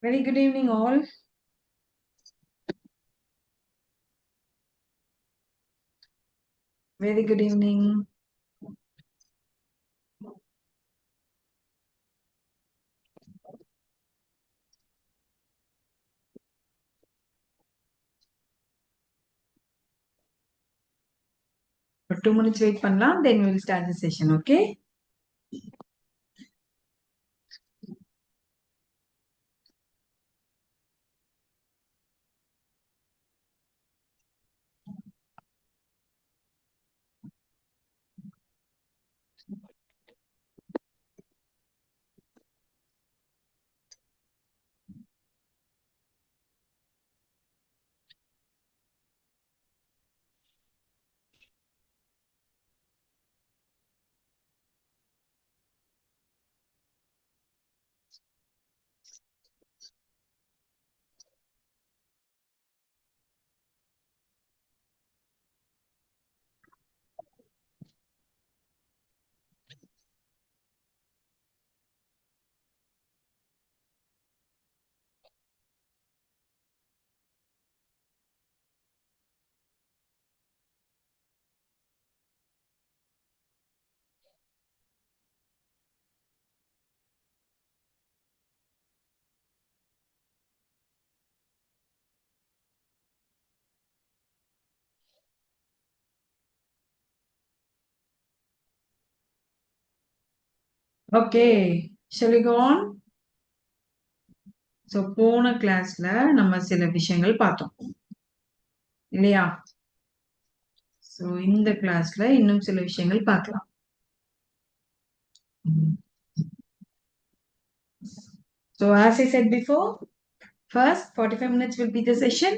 Very good evening, all. Very good evening. For 2 minutes, wait pannalam, then we'll start the session, okay? Okay, shall we go on? So, போன கிளாஸ்ல நம்ம சில விஷயங்கள் பார்த்தோம் இல்லையா? So, இந்த கிளாஸ்ல இன்னும் சில விஷயங்கள் பார்க்கலாம். So, as I said before, first 45 minutes will be the session.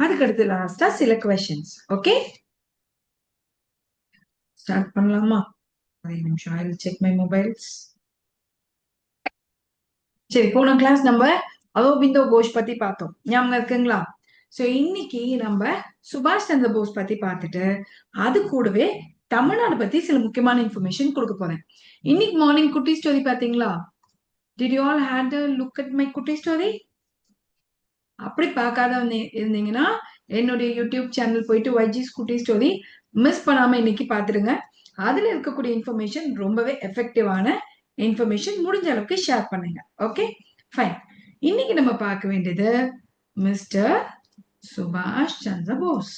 அதுக்கடுத்து லாஸ்டா சில questions. Okay? Start பண்ணலாமா? ஒரு நிமிஷம், I will check my mobiles. சரி, போன கிளாஸ் நம்ம அரோபிந்தோ கோஷ் பத்தி பார்த்தோம், ஞாபகம் இருக்குங்களா? சோ இன்னைக்கு நம்ம சுபாஷ் சந்திர போஸ் பத்தி பார்த்துட்டு அது கூடவே தமிழ்நாடு பத்தி சில முக்கியமான இன்ஃபர்மேஷன் கொடுக்க போறேன். இன்னைக்கு மார்னிங் குட்டி ஸ்டோரி பாத்தீங்களா? Did you all had a look at my குட்டி ஸ்டோரி? அப்படி பார்க்காத இருந்தீங்கன்னா என்னுடைய யூடியூப் சேனல் போயிட்டு YG's குட்டி ஸ்டோரி மிஸ் பண்ணாம இன்னைக்கு பாத்துருங்க. அதுல இருக்கக்கூடிய இன்ஃபர்மேஷன் ரொம்பவே எஃபெக்டிவான இன்ஃபர்மேஷன், முடிஞ்ச அளவுக்கு ஷேர் பண்ணுங்க. Okay, fine. இன்னைக்கு நம்ம பார்க்க வேண்டியது மிஸ்டர் சுபாஷ் சந்திர போஸ்.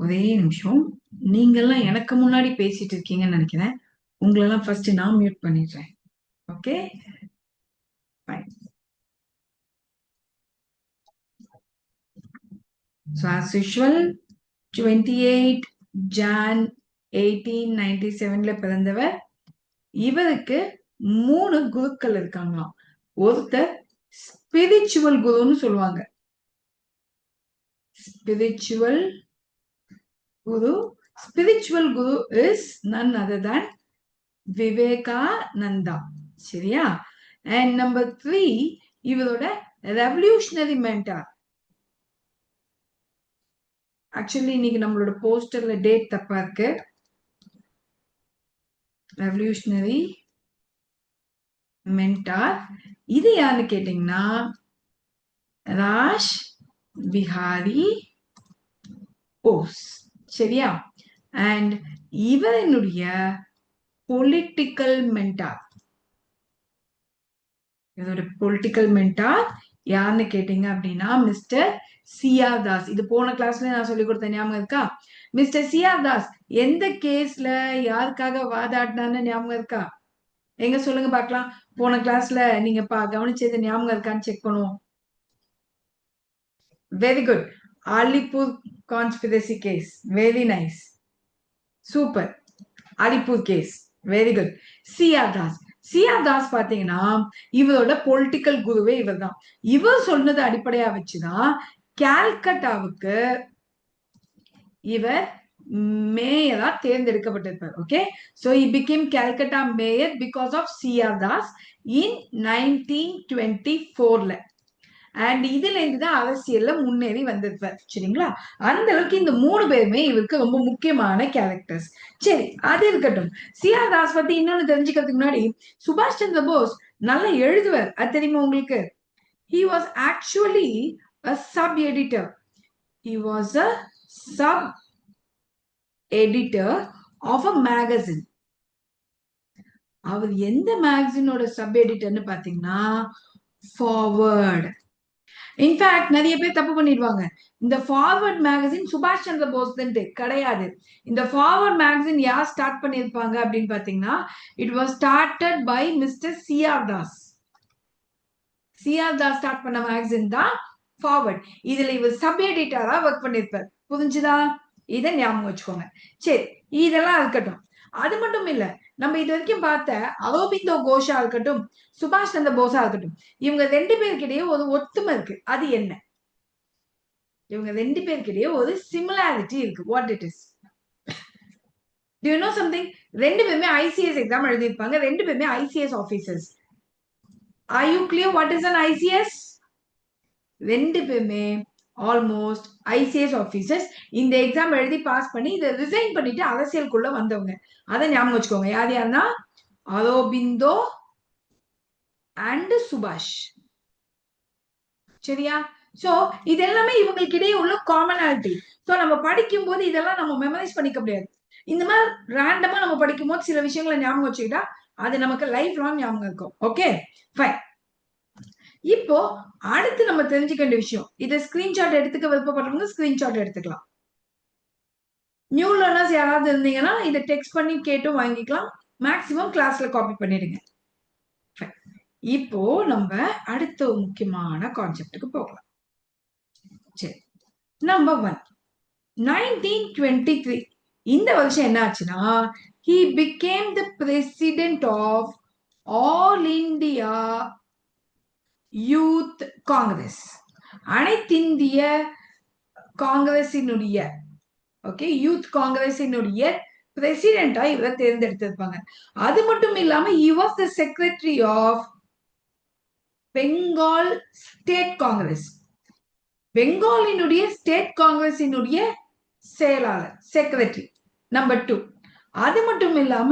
ஒரே நிமிஷம், நீங்கெல்லாம் எனக்கு முன்னாடி பேசிட்டு இருக்கீங்கன்னு நினைக்கிறேன். உங்களெல்லாம் ஃபர்ஸ்ட் நான் மியூட் பண்ணிடுறேன். Okay, fine. So as usual, 28 Jan 1897ல பிறந்தவர். இவருக்கு 3 குருக்கள் இருக்காங்களாம். ஒருத்தர் ஸ்பிரிச்சுவல் குருன்னு சொல்லுவாங்க. Spiritual guru is none other than Vivekananda. சரியா? அண்ட் நம்பர் 3, இவரோட ரெவல்யூஷனரி மென்டார். ஆக்சுவலி இன்னைக்கு நம்மளோட போஸ்டர்ல டேட் தப்பா இருக்கு. ரெவல்யூஷனரி மென்டார் இது யாருன்னு கேட்டீங்கன்னா ராஷ் பிஹாரி போஸ். சரியா? அண்ட் இவர் என்னுடைய பொலிட்டிக்கல் மென்டார். இதோட பொலிட்டிக்கல் மென்டார் யாருன்னு கேட்டீங்க அப்படின்னா மிஸ்டர் சிஆர் தாஸ். இது போன கிளாஸ்ல நான் சொல்லி கொடுத்த ஞாபகம் இருக்கா? மிஸ்டர் சிஆர் தாஸ் எந்த கேஸ்ல யாருக்காக வாதாடினான்னு ஞாபகம் இருக்கா? எங்க சொல்லுங்க பார்க்கலாம். போன கிளாஸ்ல நீங்க கவனிச்சது ஞாபகம் இருக்கான்னு செக் பண்ணுவோம். Very good. Alipore conspiracy case. Very nice, super. Alipore case, very good. CR Das. CR Das பாத்தீங்கன்னா இவரோட பொலிட்டிக்கல் குருவே இவர் தான். இவர் சொன்னதை அடிப்படையா வச்சுதான் கால்கட்டாவுக்கு இவர் மேயரா தேர்ந்தெடுக்கப்பட்டிருப்பார். Okay, so he became Calcutta mayor because of C.R. Das in 1924ல. அண்ட் இதுல இருந்துதான் அரசியல்ல முன்னேறி வந்திருப்பார். சரிங்களா? அந்த அளவுக்கு இந்த 3 பேருமே இவருக்கு ரொம்ப முக்கியமான கேரக்டர்ஸ். சரி, அது இருக்கட்டும். சி.ஆர். தாஸ் பத்தி இன்னொன்னு தெரிஞ்சுக்கிறதுக்கு முன்னாடி, சுபாஷ் சந்திர போஸ் நல்லா எழுதுவார். அது தெரியுமா உங்களுக்கு? He was actually a sub editor. He was a sub editor of a magazine. அவர் எந்த மேகசினோட சப் எடிட்டர்னு பாத்தீங்கன்னா ஃபார்வர்ட். இன்ஃபேக்ட் நிறைய பேர் தப்பு பண்ணிடுவாங்க. இந்த ஃபார்வர்ட் மேகசின் சுபாஷ் சந்திர போஸ் கிடையாது. இந்த ஃபார்வர்ட் மேகசின் யார் ஸ்டார்ட் பண்ணிருப்பாங்க அப்படின்னு பாத்தீங்கன்னா, it was started by mister C R. Das. C R. Das start பண்ண மேகசின் தான் ஃபார்வர்ட். இதுல இவர் சப் எடிட்டரா ஒர்க் பண்ணிருப்பார். புரிஞ்சுதா? இதை ஞாபகம் வச்சுக்கோங்க. சரி, இதெல்லாம் இருக்கட்டும். அது மட்டும் இல்ல, நம்ம இது வரைக்கும் பார்த்த அரோபிந்தோ கோஷா இருக்கட்டும், சுபாஷ் சந்திர போஸா இருக்கட்டும், இவங்க 2 பேருக்கிடையே ஒரு ஒத்துமை இருக்கு. அது என்ன? இவங்க 2 பேருக்கிடையே ஒரு சிமிலாரிட்டி இருக்கு. What it is? Do you know something? 2 பேருமே ICS எக்ஸாம் எழுதியிருப்பாங்க. 2 பேருமே ICS officers. Are you clear what is an ICS? 2 பேருமே ஆல்மோஸ்ட் ஐசிஎஸ் ஆபீசர்ஸ். இந்த எக்ஸாம் எழுதி பாஸ் பண்ணி இதை ரிசைன் பண்ணிட்டு அரசியலுக்குள்ள வந்தவங்க. அதை ஞாபகம் வச்சுக்கோங்க. யார் யாருன்னா அரோபிந்தோ அண்ட் சுபாஷ். சரியா? சோ இது எல்லாமே இவங்களுக்கு இடையே உள்ள காமனாலிட்டி. சோ நம்ம படிக்கும் போது இதெல்லாம் நம்ம மெமரைஸ் பண்ணிக்க முடியாது. இந்த மாதிரி ரேண்டமா நம்ம படிக்கும் போது சில விஷயங்களை ஞாபகம் வச்சுக்கிட்டா அது நமக்கு லைஃப் லாங் ஞாபகம் இருக்கும். Okay, fine. இப்போ அடுத்து நம்ம தெரிஞ்சுக்க வேண்டிய விஷயம், இதை ஸ்கிரீன்ஷாட் எடுத்துக்க விருப்பப்படுறவங்க ஸ்கிரீன்ஷாட் எடுத்துக்கலாம். நியூ லேர்னர்ஸ் யாராவது இருந்தீங்கன்னா இதை டெக்ஸ்ட் பண்ணி கேட்டும் வாங்கிக்கலாம். மேக்சிமம் கிளாஸ்ல காப்பி பண்ணிடுங்க. இப்போ நம்ம அடுத்த முக்கியமான கான்செப்டுக்கு போகலாம். சரி, நம்பர் 1, 1923 இந்த வருஷம் என்ன ஆச்சுன்னா, he became the president of All India youth Congress. அனைத்திந்திய காங்கிரசினுடைய ஓகே யூத் காங்கிரசினுடைய பிரசிடென்டா இவரை தேர்ந்தெடுத்திருப்பாங்க. அது மட்டும் இல்லாம he was the secretary of Bengal state Congress. பெங்காலினுடைய ஸ்டேட் காங்கிரசினுடைய செயலாளர், செக்ரட்டரி. நம்பர் 2. அது மட்டும் இல்லாம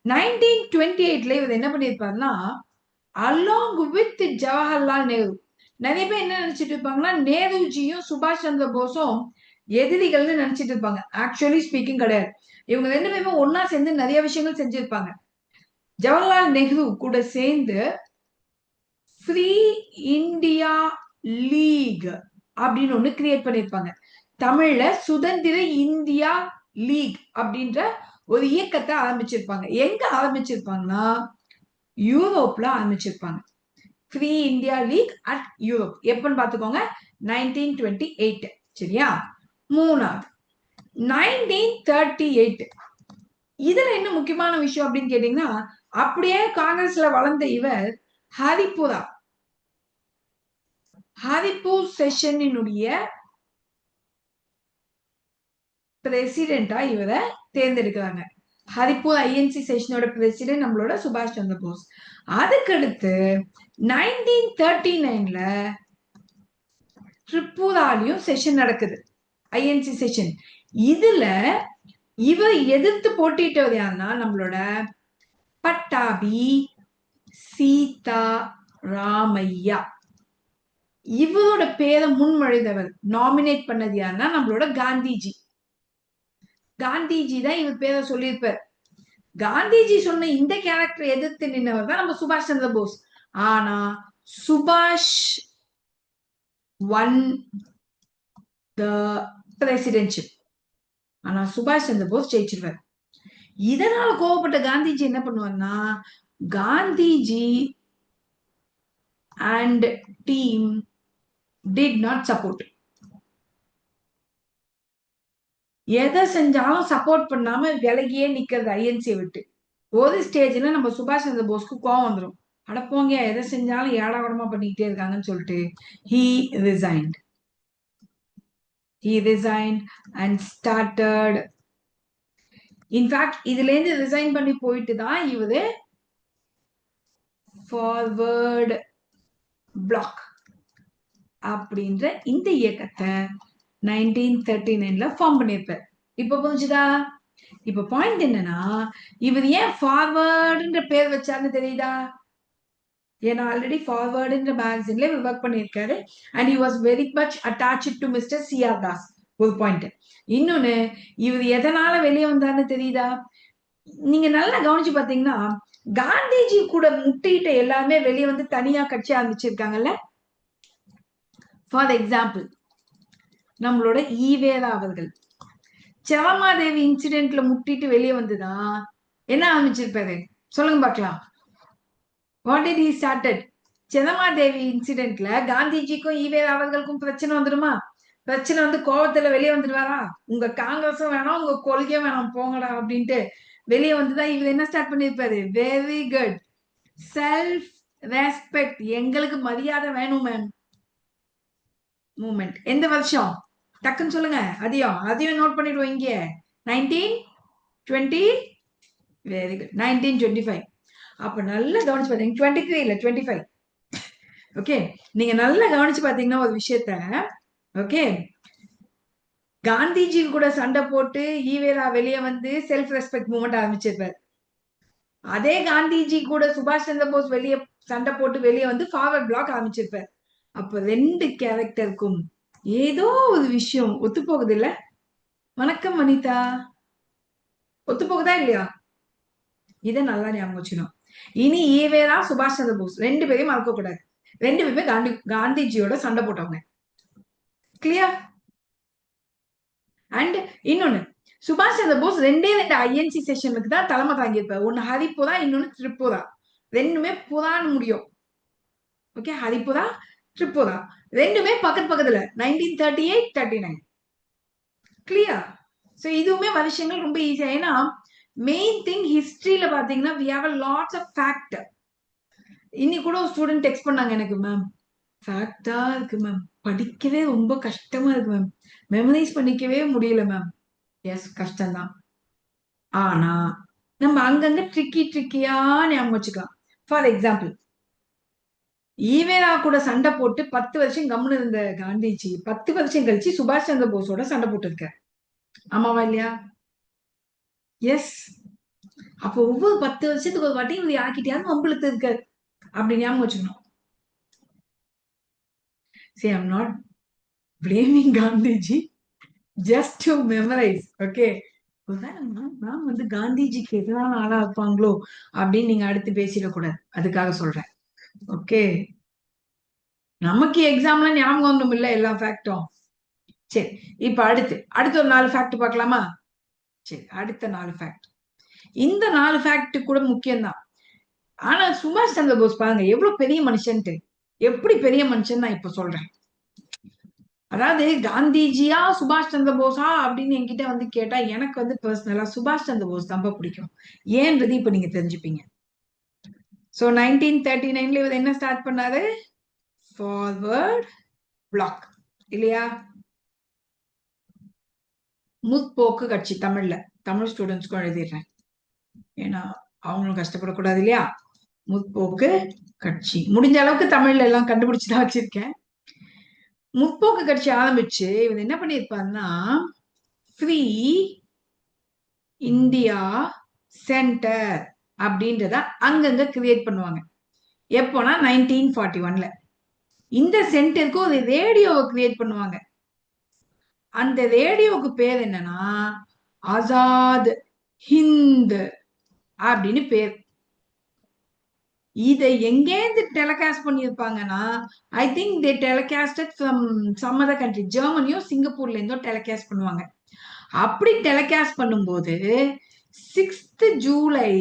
1928ல இவர் என்ன பண்ணிருப்பாருன்னா, அலாங் வித் ஜவஹர்லால் நேரு. நிறைய பேர் என்ன நினைச்சிட்டு இருப்பாங்கன்னா, நேருஜியும் சுபாஷ் சந்திர போஸும் எதிரிகள்னு நினைச்சிட்டு இருப்பாங்க. ஆக்சுவலி ஸ்பீக்கிங் கிடையாது. இவங்க 2 பேருமே ஒன்னா சேர்ந்து நிறைய விஷயங்கள் செஞ்சிருப்பாங்க. ஜவஹர்லால் நேரு கூட சேர்ந்து ஃப்ரீ இந்தியா லீக் அப்படின்னு ஒண்ணு கிரியேட் பண்ணிருப்பாங்க. தமிழ்ல சுதந்திர இந்தியா லீக் அப்படின்ற ஒரு இயக்கத்தை ஆரம்பிச்சிருப்பாங்க. எங்க ஆரம்பிச்சிருப்பாங்கன்னா, யூரோப்ல ஆரம்பிச்சிருப்பாங்க. Free India league at Europe. எப்பன்னு பாத்துக்கோங்க, 1928. சரியா? 3வது 1938. இதுல என்ன முக்கியமான விஷயம் அப்படின்னு கேட்டீங்கன்னா, அப்படியே காங்கிரஸ்ல வளர்ந்த இவர் ஹரிப்பூர் செஷனினுடைய பிரசிடென்டா இவரை தேர்ந்தெடுக்கிறாங்க. ஹரிப்பூர் ஐஎன்சி செஷனோட பிரசிடென்ட் நம்மளோட சுபாஷ் சந்திர போஸ். அதுக்கடுத்து 1939ல திரிபுராலையும் செஷன் நடக்குது, ஐஎன்சி செஷன். இதுல இவர் எதிர்த்து போட்டிட்டவர் யாருன்னா நம்மளோட பட்டாபி சீதா ராமையா. இவரோட பேரை முன்மொழிந்தவர், நாமினேட் பண்ணது யாருன்னா நம்மளோட காந்திஜி. காந்திஜி தான் இவர் பேரை சொல்லியிருப்பார். காந்திஜி சொன்ன இந்த கேரக்டர் எதிர்த்து நின்றவர் தான் நம்ம சுபாஷ் சந்திர போஸ். ஆனா சுபாஷ் ஒன் த பிரசிடென்ட்ஷிப். ஆனா சுபாஷ் சந்திர போஸ் ஜெயிச்சிருவார். இதனால கோவப்பட்ட காந்திஜி என்ன பண்ணுவார்னா, Gandhiji and team did not support. எதை செஞ்சாலும் சப்போர்ட் பண்ணாம விலகியே நிக்கிறது ஐஎன்சியை விட்டு. ஒரு ஸ்டேஜ்ல நம்ம சுபாஷ் சந்திர போஸ்க்கு கோவம் வந்துடும். அடப்போங்க, எதை செஞ்சாலும் ஏடாகடமா பண்ணிக்கிட்டே இருக்காங்கன்னு சொல்லிட்டு he resigned. He resigned and started. In fact இதுல இருந்து ரிசைன் பண்ணி போயிட்டு தான் இவரு ஃபார்வர்ட் பிளாக் அப்படின்ற இந்த இயக்கத்தை 1939ல ஃபார்ம் பண்ணியிருப்பார். இப்ப புரிஞ்சுதா? இப்ப பாயிண்ட் என்னன்னா, இவர் ஏன் ஃபார்வர்டுன்ற பேர் வச்சாருன்னு தெரியுதா? ஏன்னா ஆல்ரெடி ஃபார்வர்டுன்ற மேகசின்ல இவர் ஒர்க் பண்ணியிருக்காரு. And he was very much attached to mister CR Das. ஒரு பாயிண்ட். இன்னொன்னு, இவர் எதனால வெளியே வந்தாருன்னு தெரியுதா? நீங்க நல்லா கவனிச்சு பாத்தீங்கன்னா, காந்திஜி கூட முட்டிட்ட எல்லாருமே வெளியே வந்து தனியா கட்சி ஆரம்பிச்சிருக்காங்கல்ல. ஃபார் எக்ஸாம்பிள், நம்மளோட ஈவேரா அவர்கள் செவமாதேவி இன்சிடென்ட்ல முட்டிட்டு வெளியே வந்துதான் என்ன ஆரம்பிச்சிருப்பாரு? சொல்லுங்க பார்க்கலாம். What did he started? செதமாதேவி இன்சிடென்ட்ல காந்திஜிக்கும் ஈவேரா அவர்களுக்கும் பிரச்சனை வந்துடுமா? பிரச்சனை வந்து கோவத்துல வெளியே வந்துடுவாரா? உங்க காங்கிரஸும் வேணாம், உங்க கொள்கையும் வேணாம், போங்கடா அப்படின்ட்டு வெளியே வந்துதான் இவர் என்ன ஸ்டார்ட் பண்ணிருப்பாரு? Very good. செல்ஃப் ரெஸ்பெக்ட், எங்களுக்கு மரியாதை வேணும் மேம் மூமெண்ட். எந்த வருஷம்? டக்குன்னு சொல்லுங்க. அதையும் நோட் பண்ணிடுவோம் இங்க. 1920. Very good. 1925. அப்ப நல்லா கவனிச்சு பாத்தீங்க. 23 இல்ல 25. ஓகே, நீங்க நல்லா கவனிச்சு பாத்தீங்கன்னா ஒரு விஷயத்த, ஓகே, காந்திஜி கூட சண்டை போட்டு ஈவேரா வெளியே வந்து செல்ஃப் ரெஸ்பெக்ட் மூவ்மெண்ட் ஆரம்பிச்சிருப்பார். அதே காந்திஜி கூட சுபாஷ் சந்திர போஸ் வெளியே சண்டை போட்டு வெளியே வந்து ஃபார்வர்ட் பிளாக் ஆரம்பிச்சிருப்பார். அப்ப ரெண்டு கேரக்டருக்கும் ஏதோ ஒரு விஷயம் ஒத்து போகுது இல்ல? வணக்கம் வனிதா. ஒத்து போகுதா இல்லையா? இதை நல்லா ஞாபகம் வச்சுக்கணும். இனி ஈவேரா சுபாஷ் சந்திர போஸ் ரெண்டு பேரையும் மறக்க கூடாது. ரெண்டு பேருமே காந்திஜியோட சண்டை போட்டவங்க. கிளியர்? அண்ட் இன்னொன்னு, சுபாஷ் சந்திர போஸ் ரெண்டு ஐஎன்சி செஷனுக்கு தான் தலைமை தாங்கியிருப்பார். ஒன்னு ஹரிபுரா, இன்னொன்னு திரிபுரா. ரெண்டுமே புறான்னு முடியும். ஓகே, ஹரிபுரா, திரிபுரா ரெண்டுமே பக்கத்துல 1938, 39. கிளியர்? சோ இதுவுமே வருஷங்கள் ரொம்ப ஈஸியா. ஏன்னா மெயின் திங் ஹிஸ்டரியில பாத்தீங்கன்னா we have a lots of fact. இன்னைக்கு கூட ஒரு ஸ்டூடெண்ட் டெக்ஸ்ட் பண்ணாங்க எனக்கு, மேம் ஃபேக்டா இருக்கு மேம், படிக்கவே ரொம்ப கஷ்டமா இருக்கு மேம், மெமரைஸ் பண்ணிக்கவே முடியல மேம். எஸ், கஷ்டம்தான். ஆனா நம்ம அங்கங்க ட்ரிக்கியா ஞாபகம் வச்சுக்கலாம். ஃபார் எக்ஸாம்பிள், ஈவேரா கூட சண்டை போட்டு 10 வருஷம் கம்முன்னு இருந்த காந்திஜி 10 வருஷம் கழிச்சு சுபாஷ் சந்திர போஸோட சண்டை போட்டு இருக்க. ஆமாவா இல்லையா? எஸ். அப்போ ஒவ்வொரு 10 வருஷத்துக்கு ஒரு வாட்டி இவர் யாக்கிட்டியாவது வம்பிழுத்து இருக்காரு. அப்படி ஞாபகம் வச்சுக்கணும். See, I'm not blaming Gandhiji, just to memorize. Okay. நான் வந்து காந்திஜிக்கு எதிரான ஆளா இருப்பாங்களோ அப்படின்னு நீங்க அடுத்து பேசிடக்கூடாது. அதுக்காக சொல்றேன். ஓகே, நமக்கு எக்ஸாம்ல ஞாபகம் ஒன்றும் இல்லை எல்லா ஃபேக்டும். சரி, இப்ப அடுத்து ஒரு 4 ஃபேக்ட் பார்க்கலாமா? சரி, அடுத்த 4 ஃபேக்ட். இந்த 4 ஃபேக்ட் கூட முக்கியம்தான். ஆனா சுபாஷ் சந்திர போஸ் பாருங்க எவ்வளவு பெரிய மனுஷன்ட்டு. எப்படி பெரிய மனுஷன் நான் இப்ப சொல்றேன். அதாவது காந்திஜியா சுபாஷ் சந்திர போஸா அப்படின்னு என்கிட்ட வந்து கேட்டா எனக்கு வந்து பர்சனலா சுபாஷ் சந்திர போஸ் ரொம்ப பிடிக்கும். ஏன்றது இப்ப நீங்க தெரிஞ்சுப்பீங்க. சோ 1939ல இவர் என்ன ஸ்டார்ட் பண்ணாரு? ஃபார்வர்ட் பிளாக் இல்லையா? முற்போக்கு கட்சி. தமிழ் ஸ்டூடெண்ட்ஸ்க்கும் எழுதிடுறேன், ஏன்னா அவங்களும் கஷ்டப்படக்கூடாது இல்லையா? முற்போக்கு கட்சி முடிஞ்ச அளவுக்கு தமிழ்ல எல்லாம் கண்டுபிடிச்சுதான் வச்சிருக்கேன். முற்போக்கு கட்சி ஆரம்பிச்சு இவர் என்ன பண்ணிருப்பாருன்னா, ஃப்ரீ இந்தியா சென்டர் அப்படின்றத அங்கங்க கிரியேட் பண்ணுவாங்க. எப்போனா 1941ல இந்த சென்டருக்கு ஒரு ரேடியோவை கிரியேட் பண்ணுவாங்க. அந்த ரேடியோவுக்கு பேர் என்னன்னா ஆசாத் ஹிந்த் அப்படின்னு பேர். இதை எங்கேருந்து டெலிகாஸ்ட் பண்ணியிருப்பாங்கன்னா, I think they telecasted from some other country, ஜெர்மனியோ சிங்கப்பூர்ல இருந்தோ டெலிகாஸ்ட் பண்ணுவாங்க. அப்படி டெலிகாஸ்ட் பண்ணும்போது 6th ஜூலை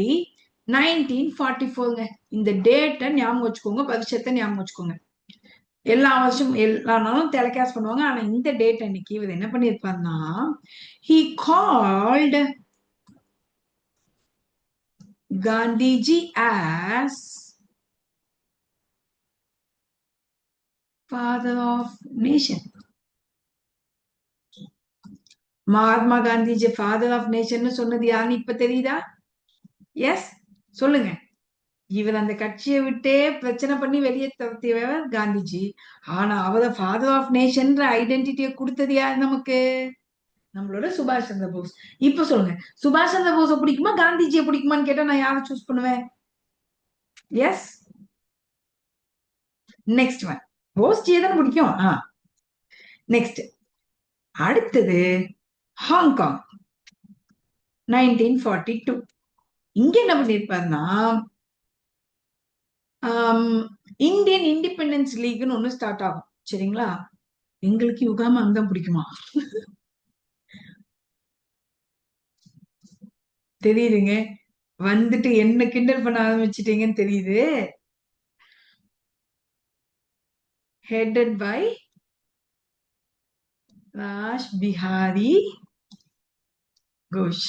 1944ங்க. இந்த டேட்டை ஞாபகம் வச்சுக்கோங்க, வருஷத்தை ஞாபகம் வச்சுக்கோங்க. எல்லா வருஷமும் எல்லா நாளும் டெலிகாஸ்ட் பண்ணுவாங்க. ஆனா இந்த டேட் அன்னைக்கு இவர் என்ன பண்ணிருப்பாருன்னா, he called Gandhiji as father of nation. Mahatma Gandhiji father of nation சொன்னது யாருன்னு இப்ப தெரியுதா? எஸ், சொல்லுங்க. இவர் அந்த கட்சியை விட்டே பிரச்சனை பண்ணி வெளியே துரத்தியவர் காந்திஜி. ஆனா அவரை ஃபாதர் ஆஃப் நேஷன்ற ஐடென்டிட்டியை கொடுத்தது யார் நமக்கு? நம்மளோட சுபாஷ் சந்திர போஸ். இப்ப சொல்லுங்க, சுபாஷ் சந்திர போஸ பிடிக்குமா காந்திஜியை பிடிக்குமான்னு கேட்டா நான் யாரை சூஸ் பண்ணுவேன்? எஸ். Next one. போஸ்ஜியை தான் பிடிக்கும். நெக்ஸ்ட் அடுத்தது ஹாங்காங் 1942. இங்க என்ன பண்ணிருப்பாருன்னா இந்தியன் இண்டிபெண்டன்ஸ் லீக்னு ஒண்ணு ஸ்டார்ட் ஆகும். சரிங்களா? எங்களுக்கு யுகாமா அங்கதான் பிடிக்குமா? தெரியுதுங்க. வந்துட்டு என்ன கிண்டல் பண்ண ஆரம்பிச்சிட்டீங்கன்னு தெரியுது. Headed by Rash Behari Ghosh.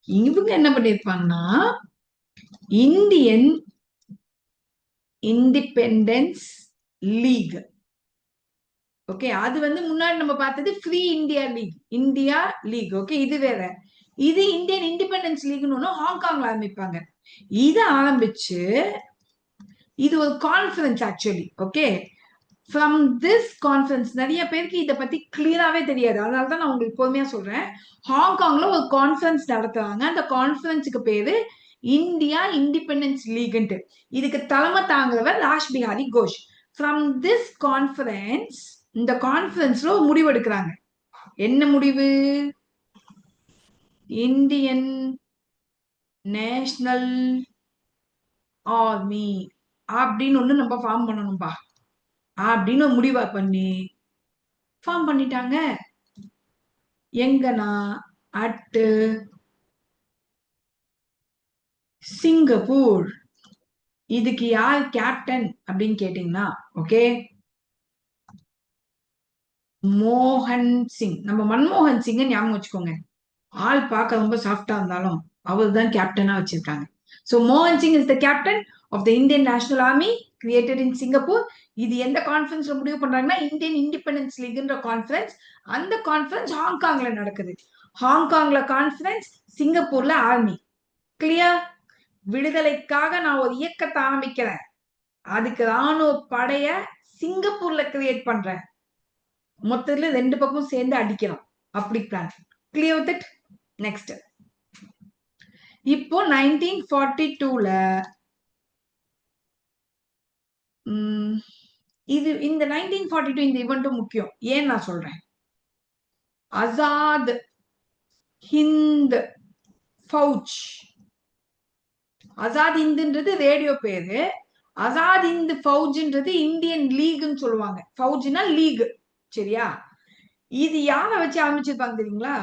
இவங்க என்ன பண்ணிருப்பாங்கன்னா இந்தியன் இண்டிபெண்டன்ஸ் லீக். ஓகே, அது வந்து முன்னாடி நம்ம பார்த்தது free India league, India league. Okay, இது வேற. இது இந்தியன் இண்டிபெண்டன்ஸ் லீக்னு ஒண்ணு ஹாங்காங்ல ஆரம்பிப்பாங்க. இத ஆரம்பிச்சு இது ஒரு conference actually. Okay, from this conference நிறைய பேருக்கு இதை பத்தி கிளியராவே தெரியாது. அதனாலதான் நான் உங்களுக்கு பொறுமையா சொல்றேன். ஹாங்காங்ல ஒரு கான்ஃபரன்ஸ் நடத்துறாங்க. அந்த கான்ஃபரன்ஸுக்கு பேரு இந்தியா இண்டிபெண்டன்ஸ் லீக்ன்ட்டு. இதுக்கு தலைமை தாங்குறவர் Rash Behari Ghosh. From this conference, இந்த கான்ஃபரன்ஸ்ல ஒரு முடிவு எடுக்கிறாங்க. என்ன முடிவு? இந்தியன் நேஷனல் ஆர்மி அப்படின்னு ஒண்ணு நம்ம ஃபார்ம் பண்ணணும்பா அப்படின்னு முடிவா பண்ணி ஃபார்ம் பண்ணிட்டாங்க. எங்கன்னா அட் சிங்கப்பூர். இதுக்கு யார் கேப்டன் அப்படின்னு கேட்டீங்கன்னா, ஓகே, மோகன் சிங். நம்ம மன்மோகன் சிங் ஞாபகம் வச்சுக்கோங்க. ஆள் பார்க்க ரொம்ப சாஃப்டா இருந்தாலும் அவர் தான் கேப்டனா வச்சிருக்காங்க. சோ மோகன் Singh is the captain of the Indian National Army created in Singapore. இது எந்த கான்ஃபரன்ஸ்ல முடிவு பண்றாங்கன்னா இந்தியன் இண்டிபெண்டன்ஸ் லீக்ன்ற கான்ஃபரன்ஸ். அந்த கான்ஃபரன்ஸ் ஹாங்காங்ல நடக்குது. ஹாங்காங்ல கான்ஃபரன்ஸ், சிங்கப்பூர்ல ஆர்மி. கிளியர்? விடுதலைக்காக நான் ஒரு இயக்கத்தை ஆரம்பிக்கிறேன், அதுக்கு ராணுவ படைய சிங்கப்பூர்ல கிரியேட் பண்றேன், மொத்தத்துல 2 பக்கமும் சேர்ந்து அடிக்கிறோம், அப்படி plan. Clear with it? Next, இப்போ 1942ல இது இந்த 1942 இந்த ஈவெண்ட்டும் முக்கியம். ஏன் நான் சொல்றேன், ஆசாத் ஹிந்த் ஃபவுஜ். ஆசாத் ஹிந்த்ன்றது ரேடியோ பேரு, ஆசாத் ஹிந்த் ஃபவுஜ்ன்றது இந்தியன் லீக்னு சொல்லுவாங்க. ஃபவுஜ்னா லீக். சரியா? இது யார வச்சு ஆரம்பிச்சிருப்பாங்க தெரியுங்களா?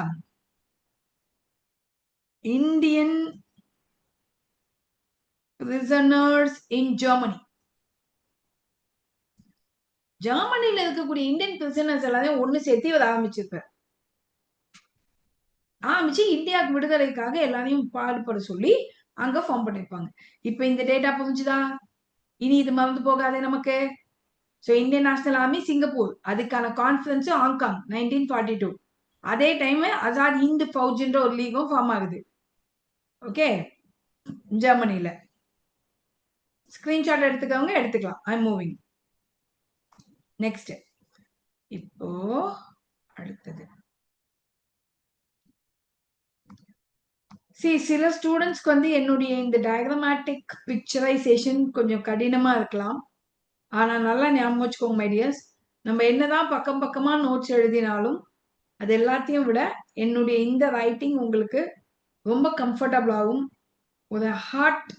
Indian prisoners in Germany. ஜெர்மனில இருக்கக்கூடிய இந்தியன் பிரிசனர்ஸ் எல்லாத்தையும் ஒண்ணு சேர்த்து இவர் ஆரம்பிச்சிருப்பார். ஆரம்பிச்சு இந்தியாவுக்கு விடுதலைக்காக எல்லாரையும் பாடுபட சொல்லி அங்க ஃபார்ம் பண்ணிருப்பாங்க. இப்ப இந்த டேட்டா புரிஞ்சுதா? இனி இது மறந்து போகாதே நமக்கு. So Indian National army Singapore, அதுக்கான கான்ஃபரன்ஸ் ஹாங்காங் 1942. அதே டைம் ஆசாத் ஹிந்த் ஃபவுஜ்ன்ற ஒரு லீகும் ஃபார்ம் ஆகுது. ஓகே, ஜெர்மனில. ஸ்கிரீன்ஷாட் எடுத்துக்கவங்க எடுத்துக்கலாம். I am moving. நெக்ஸ்ட், இப்போ அடுத்தது சில ஸ்டூடெண்ட்ஸ்க்கு வந்து என்னுடைய இந்த டயக்ராமேட்டிக் பிக்சரைசேஷன் கொஞ்சம் கடினமா இருக்கலாம். ஆனா நல்லா ஞாபகம் வச்சுக்கோங்க மை டியர்ஸ், நம்ம என்னதான் பக்கம் பக்கமா நோட்ஸ் எழுதினாலும் அது எல்லாத்தையும் விட என்னுடைய இந்த ரைட்டிங் உங்களுக்கு ரொம்ப கம்ஃபர்டபுளாகவும் ஒரு ஹார்ட்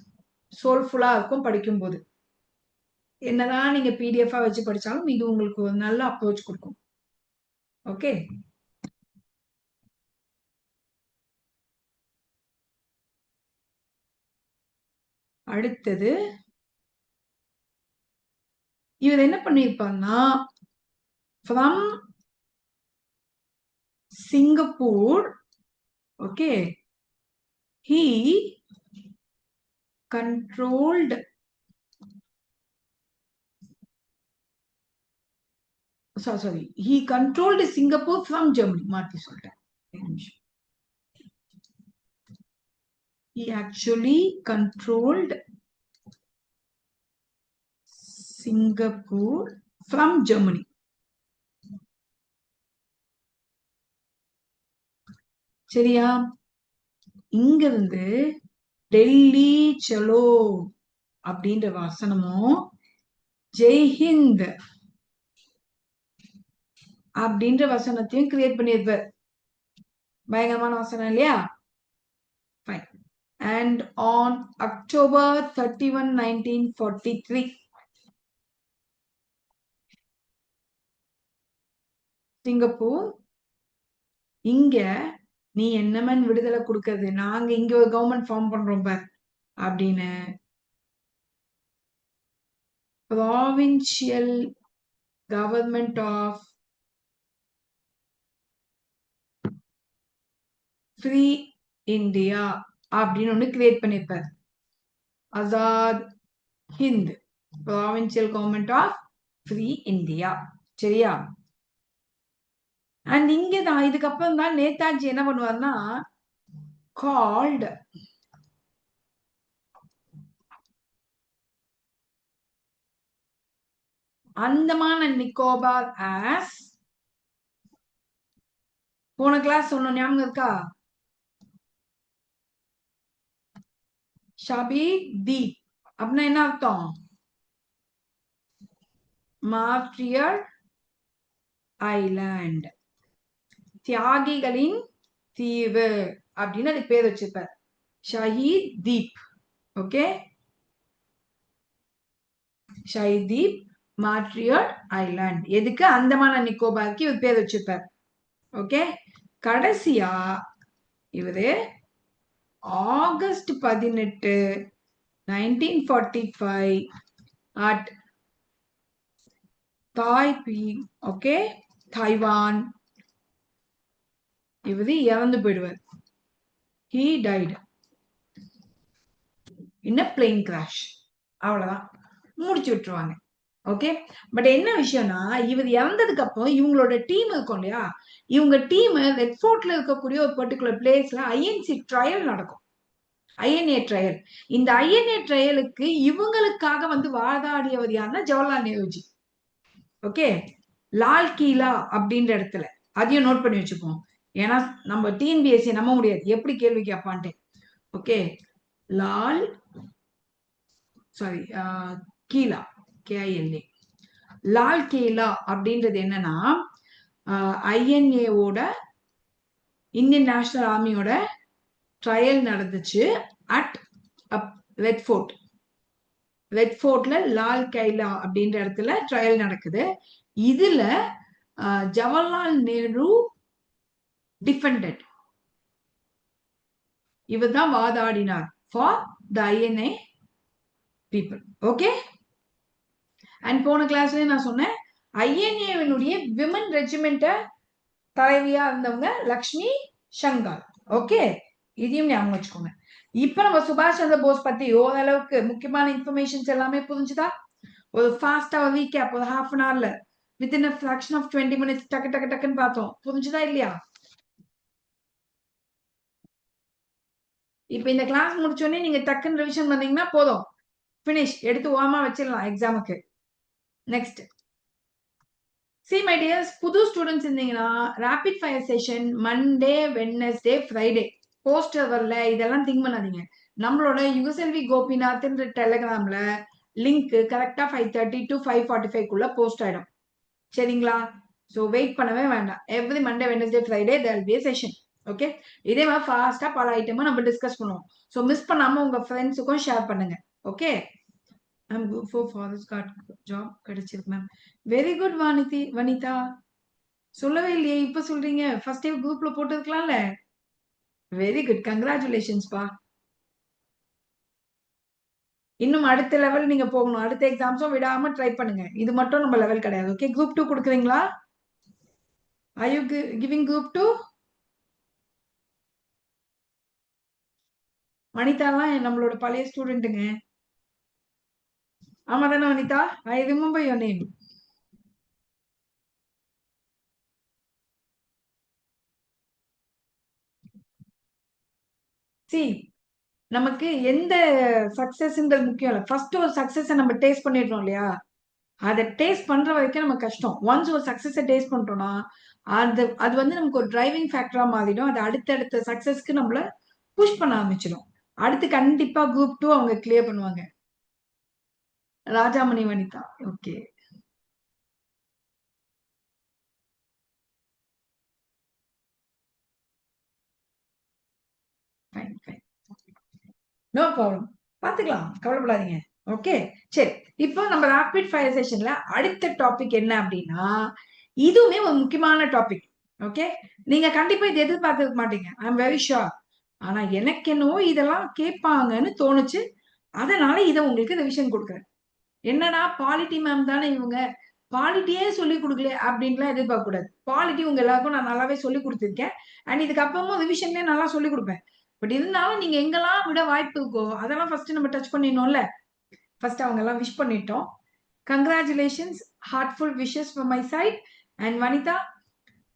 சோல்ஃபுல்லா இருக்கும் படிக்கும்போது. என்னதான் நீங்க பிடிஎஃபா வச்சு படிச்சாலும் இது உங்களுக்கு ஒரு நல்ல அப்ரோச் கொடுக்கும். ஓகே, அடுத்தது இவர் என்ன பண்ணிருப்பாருன்னா, from Singapore, okay, he controlled sorry, he controlled Singapore from Germany. மாத்தி சொல்றேன். He actually controlled Singapore from Germany. சரியா? இங்க இருந்து டெல்லி சலோ அப்படின்ற வசனமும் ஜெய்ஹிந்த் அப்படின்ற வசனத்தையும் கிரியேட் பண்ணியிருப்பார். பயங்கரமான வசனம் இல்லையா? Fine. And on October 31, 1943, Singapore இங்க நீ என்னமன் விடுதலை கொடுக்கறது, நாங்க இங்க ஒரு கவர்மெண்ட் ஃபார்ம் பண்றோம் பார் அப்படின்னு provincial government of free India அப்படின்னு ஒண்ணு கிரியேட் பண்ணிருப்பார். Azad Hind provincial government of free India. சரியா? அண்ட் இங்கதான் இதுக்கப்புறம் தான் நேதாஜி என்ன பண்ணுவார்னா called Andaman and Nicobar as, போன கிளாஸ் சொன்ன ஞாபகம் இருக்கா? ஷபி தீப் அப்படின்னா என்ன அர்த்தம்? மார்டியர் ஐலாண்ட், தியாகிகளின் தீவு அப்படின்னு அதுக்கு பேர் வச்சிருப்பார். ஷஹீத் தீப். ஓகே, ஷஹீத் தீப் மார்டியர் ஐலாண்ட். எதுக்கு? அந்தமான நிக்கோபாருக்கு இவர் பேர் வச்சிருப்பார். ஓகே, கடைசியா இவரு ஆகஸ்ட் 18, 1945 அட் தாய்பி, ஓகே, தைவான், இவரு இறந்து போயிடுவார். He died in a plane crash. அவ்வளவுதான், முடிச்சு விட்டுருவாங்க. ஓகே, பட் என்ன விஷயம்னா இவர் இறந்ததுக்கு அப்புறம் இவங்களோட டீம் இருக்கும் இல்லையா, இவங்க டீம் ரெட் ஃபோர்ட்ல இருக்கக்கூடிய ஒரு பர்டிகுலர் பிளேஸ்ல ஐஎன்சி ட்ரையல் நடக்கும். INA trial. இந்த ஐஎன்ஏ ட்ரையலுக்கு இவங்களுக்காக வந்து வாதாடியவர் யாருன்னா ஜவஹர்லால் நேருஜி. ஓகே, லால் கீலா அப்படின்ற இடத்துல, அதையும் நோட் பண்ணி வச்சுப்போம். ஏன்னா நம்ம டிஎன்பிஎஸ்சி நம்ப முடியாது எப்படி கேள்வி கேட்பான்ட்டு. Okay, Lal sorry Qila, KILA, Lal Qila அப்படின்றது என்னன்னா ஐஎன்ஏவோட இந்தியன் நேஷனல் ஆர்மியோட ட்ரையல் நடந்துச்சு அட் ரெட் ஃபோர்ட். ரெட் ஃபோர்ட்ல லால் கைலா அப்படின்ற இடத்துல ட்ரையல் நடக்குது. இதுல ஜவஹர்லால் நேரு டிஃபெண்டட், இவர் தான் வாதாடினார் for the INA people. Okay, and போன கிளாஸ்ல நான் சொன்னேன் ஐஎன்ஏவினுடைய விமன் ரெஜிமெண்ட தலைவியா இருந்தவங்க லக்ஷ்மி சங்கர். ஓகே, இதையும் ஞாபகம் வச்சுக்கோங்க. இப்ப நம்ம சுபாஷ் சந்திர போஸ் பத்தி ஓரளவுக்கு முக்கியமான இன்ஃபர்மேஷன்ஸ் எல்லாமே புரிஞ்சுதா? ஒரு ஃபாஸ்டா ஒரு ரீகேப், ஒரு ஹாஃப் அன் ஹவர்ல within a fraction of 20 minutes டக்கு டக்கு டக்குன்னு பார்த்தோம். புரிஞ்சுதா இல்லையா? இப்ப இந்த கிளாஸ் முடிச்சோடனே நீங்க டக்குன்னு ரிவிஷன் பண்ணீங்கன்னா போதும், பினிஷ், எடுத்து ஓரமா வச்சிடலாம் எக்ஸாமுக்கு. நெக்ஸ்ட், சி மை டியர்ஸ், புது ஸ்டூடெண்ட்ஸ் இருந்தீங்கன்னா rapid fire session Monday, Wednesday, Friday. Poster வரல இதெல்லாம் திங்க் பண்ணாதீங்க. நம்மளோட யுகசெல்வி கோபிநாத் டெலிகிராம்ல லிங்க் கரெக்டா 5:30 to 5:45 போஸ்ட் ஆயிடும். சரிங்களா? ஸோ வெயிட் பண்ணவே வேண்டாம். Every Monday, Wednesday, Friday there will be a session. Okay, இதே மாதிரி ஃபாஸ்டா பல ஐட்டமா நம்ம டிஸ்கஸ் பண்ணுவோம். ஸோ மிஸ் பண்ணாம உங்க ஃப்ரெண்ட்ஸுக்கும் ஷேர் பண்ணுங்க. Okay, ma'am group 4 forest guard job கிடைச்சிருக்கு மேம். Very good Vanitha. சொல்லவே இல்லையே, இப்ப சொல்றீங்க. ஃபர்ஸ்ட் டைம் குரூப்ல போட்டுருக்கலாம்ல. வெரி குட், கங்க்ராச்சுலேஷன்ஸ் பா. இன்னும் அடுத்த லெவல் நீங்க போகணும். அடுத்த எக்ஸாம்ஸும் விடாம ட்ரை பண்ணுங்க. இது மட்டும் நம்ம லெவல் கிடையாது. ஓகே, குரூப் 2 கொடுக்குறீங்களா? Are you giving group 2? வனிதாலாம் நம்மளோட பழைய ஸ்டூடெண்ட்டுங்க. ஆமா தானே Vanitha? I remember your name. See, நமக்கு எந்த சக்சஸ்ன்றது முக்கியம் இல்ல. ஃபர்ஸ்ட் ஒரு சக்சஸ் நம்ம டேஸ்ட் பண்ணிடுறோம் இல்லையா? அதை டேஸ்ட் பண்ற வரைக்கும் நம்ம கஷ்டம். ஒன்ஸ் ஒரு சக்சஸை டேஸ்ட் பண்றோம்னா அது வந்து நமக்கு ஒரு டிரைவிங் ஃபேக்டரா மாறிடும். அது அடுத்தடுத்த சக்சஸ்க்கு நம்மள புஷ் பண்ண ஆரம்பிச்சிடும். அடுத்து கண்டிப்பா குரூப் 2 அவங்க கிளியர் பண்ணுவாங்க. Rajamani Vanitha. Okay. Fine fine. No problem. பாத்துக்கலாம், கவலைப்படாதீங்க. ஓகே. சரி, இப்போ நம்ம ராபிட் ஃபயர் செஷன்ல அடுத்த டாபிக் என்ன அப்படின்னா, இதுவுமே ஒரு முக்கியமான டாபிக். ஓகே. நீங்க கண்டிப்பா இதை எதிர்பார்த்திருக்க மாட்டீங்க, ஐ எம் வெரி ஷுர். ஆனா எனக்கு என்னவோ இதெல்லாம் கேட்பாங்கன்னு தோணுச்சு. அதனால இதை உங்களுக்கு ரிவிஷன் கொடுக்குறேன். என்னடா பாலிட்டி மேம் தானே இவங்க, பாலிட்டியே சொல்லி கொடுக்கல அப்படின்லாம் எதிர்பார்க்க கூடாது. பாலிட்டி உங்க எல்லாருக்கும் நான் நல்லாவே சொல்லி கொடுத்துருக்கேன். அண்ட் இதுக்கப்புறமும் ரிவிஷன்லயே நல்லா சொல்லி கொடுப்பேன். பட் இருந்தாலும் நீங்க எங்கெல்லாம் விட வாய்ப்பு இருக்கோ அதெல்லாம் ஃபர்ஸ்ட் நம்ம டச் பண்ணிடணும்ல. ஃபர்ஸ்ட் அவங்க எல்லாம் விஷ் பண்ணிட்டோம். Congratulations, heartful wishes from my side. And Vanitha,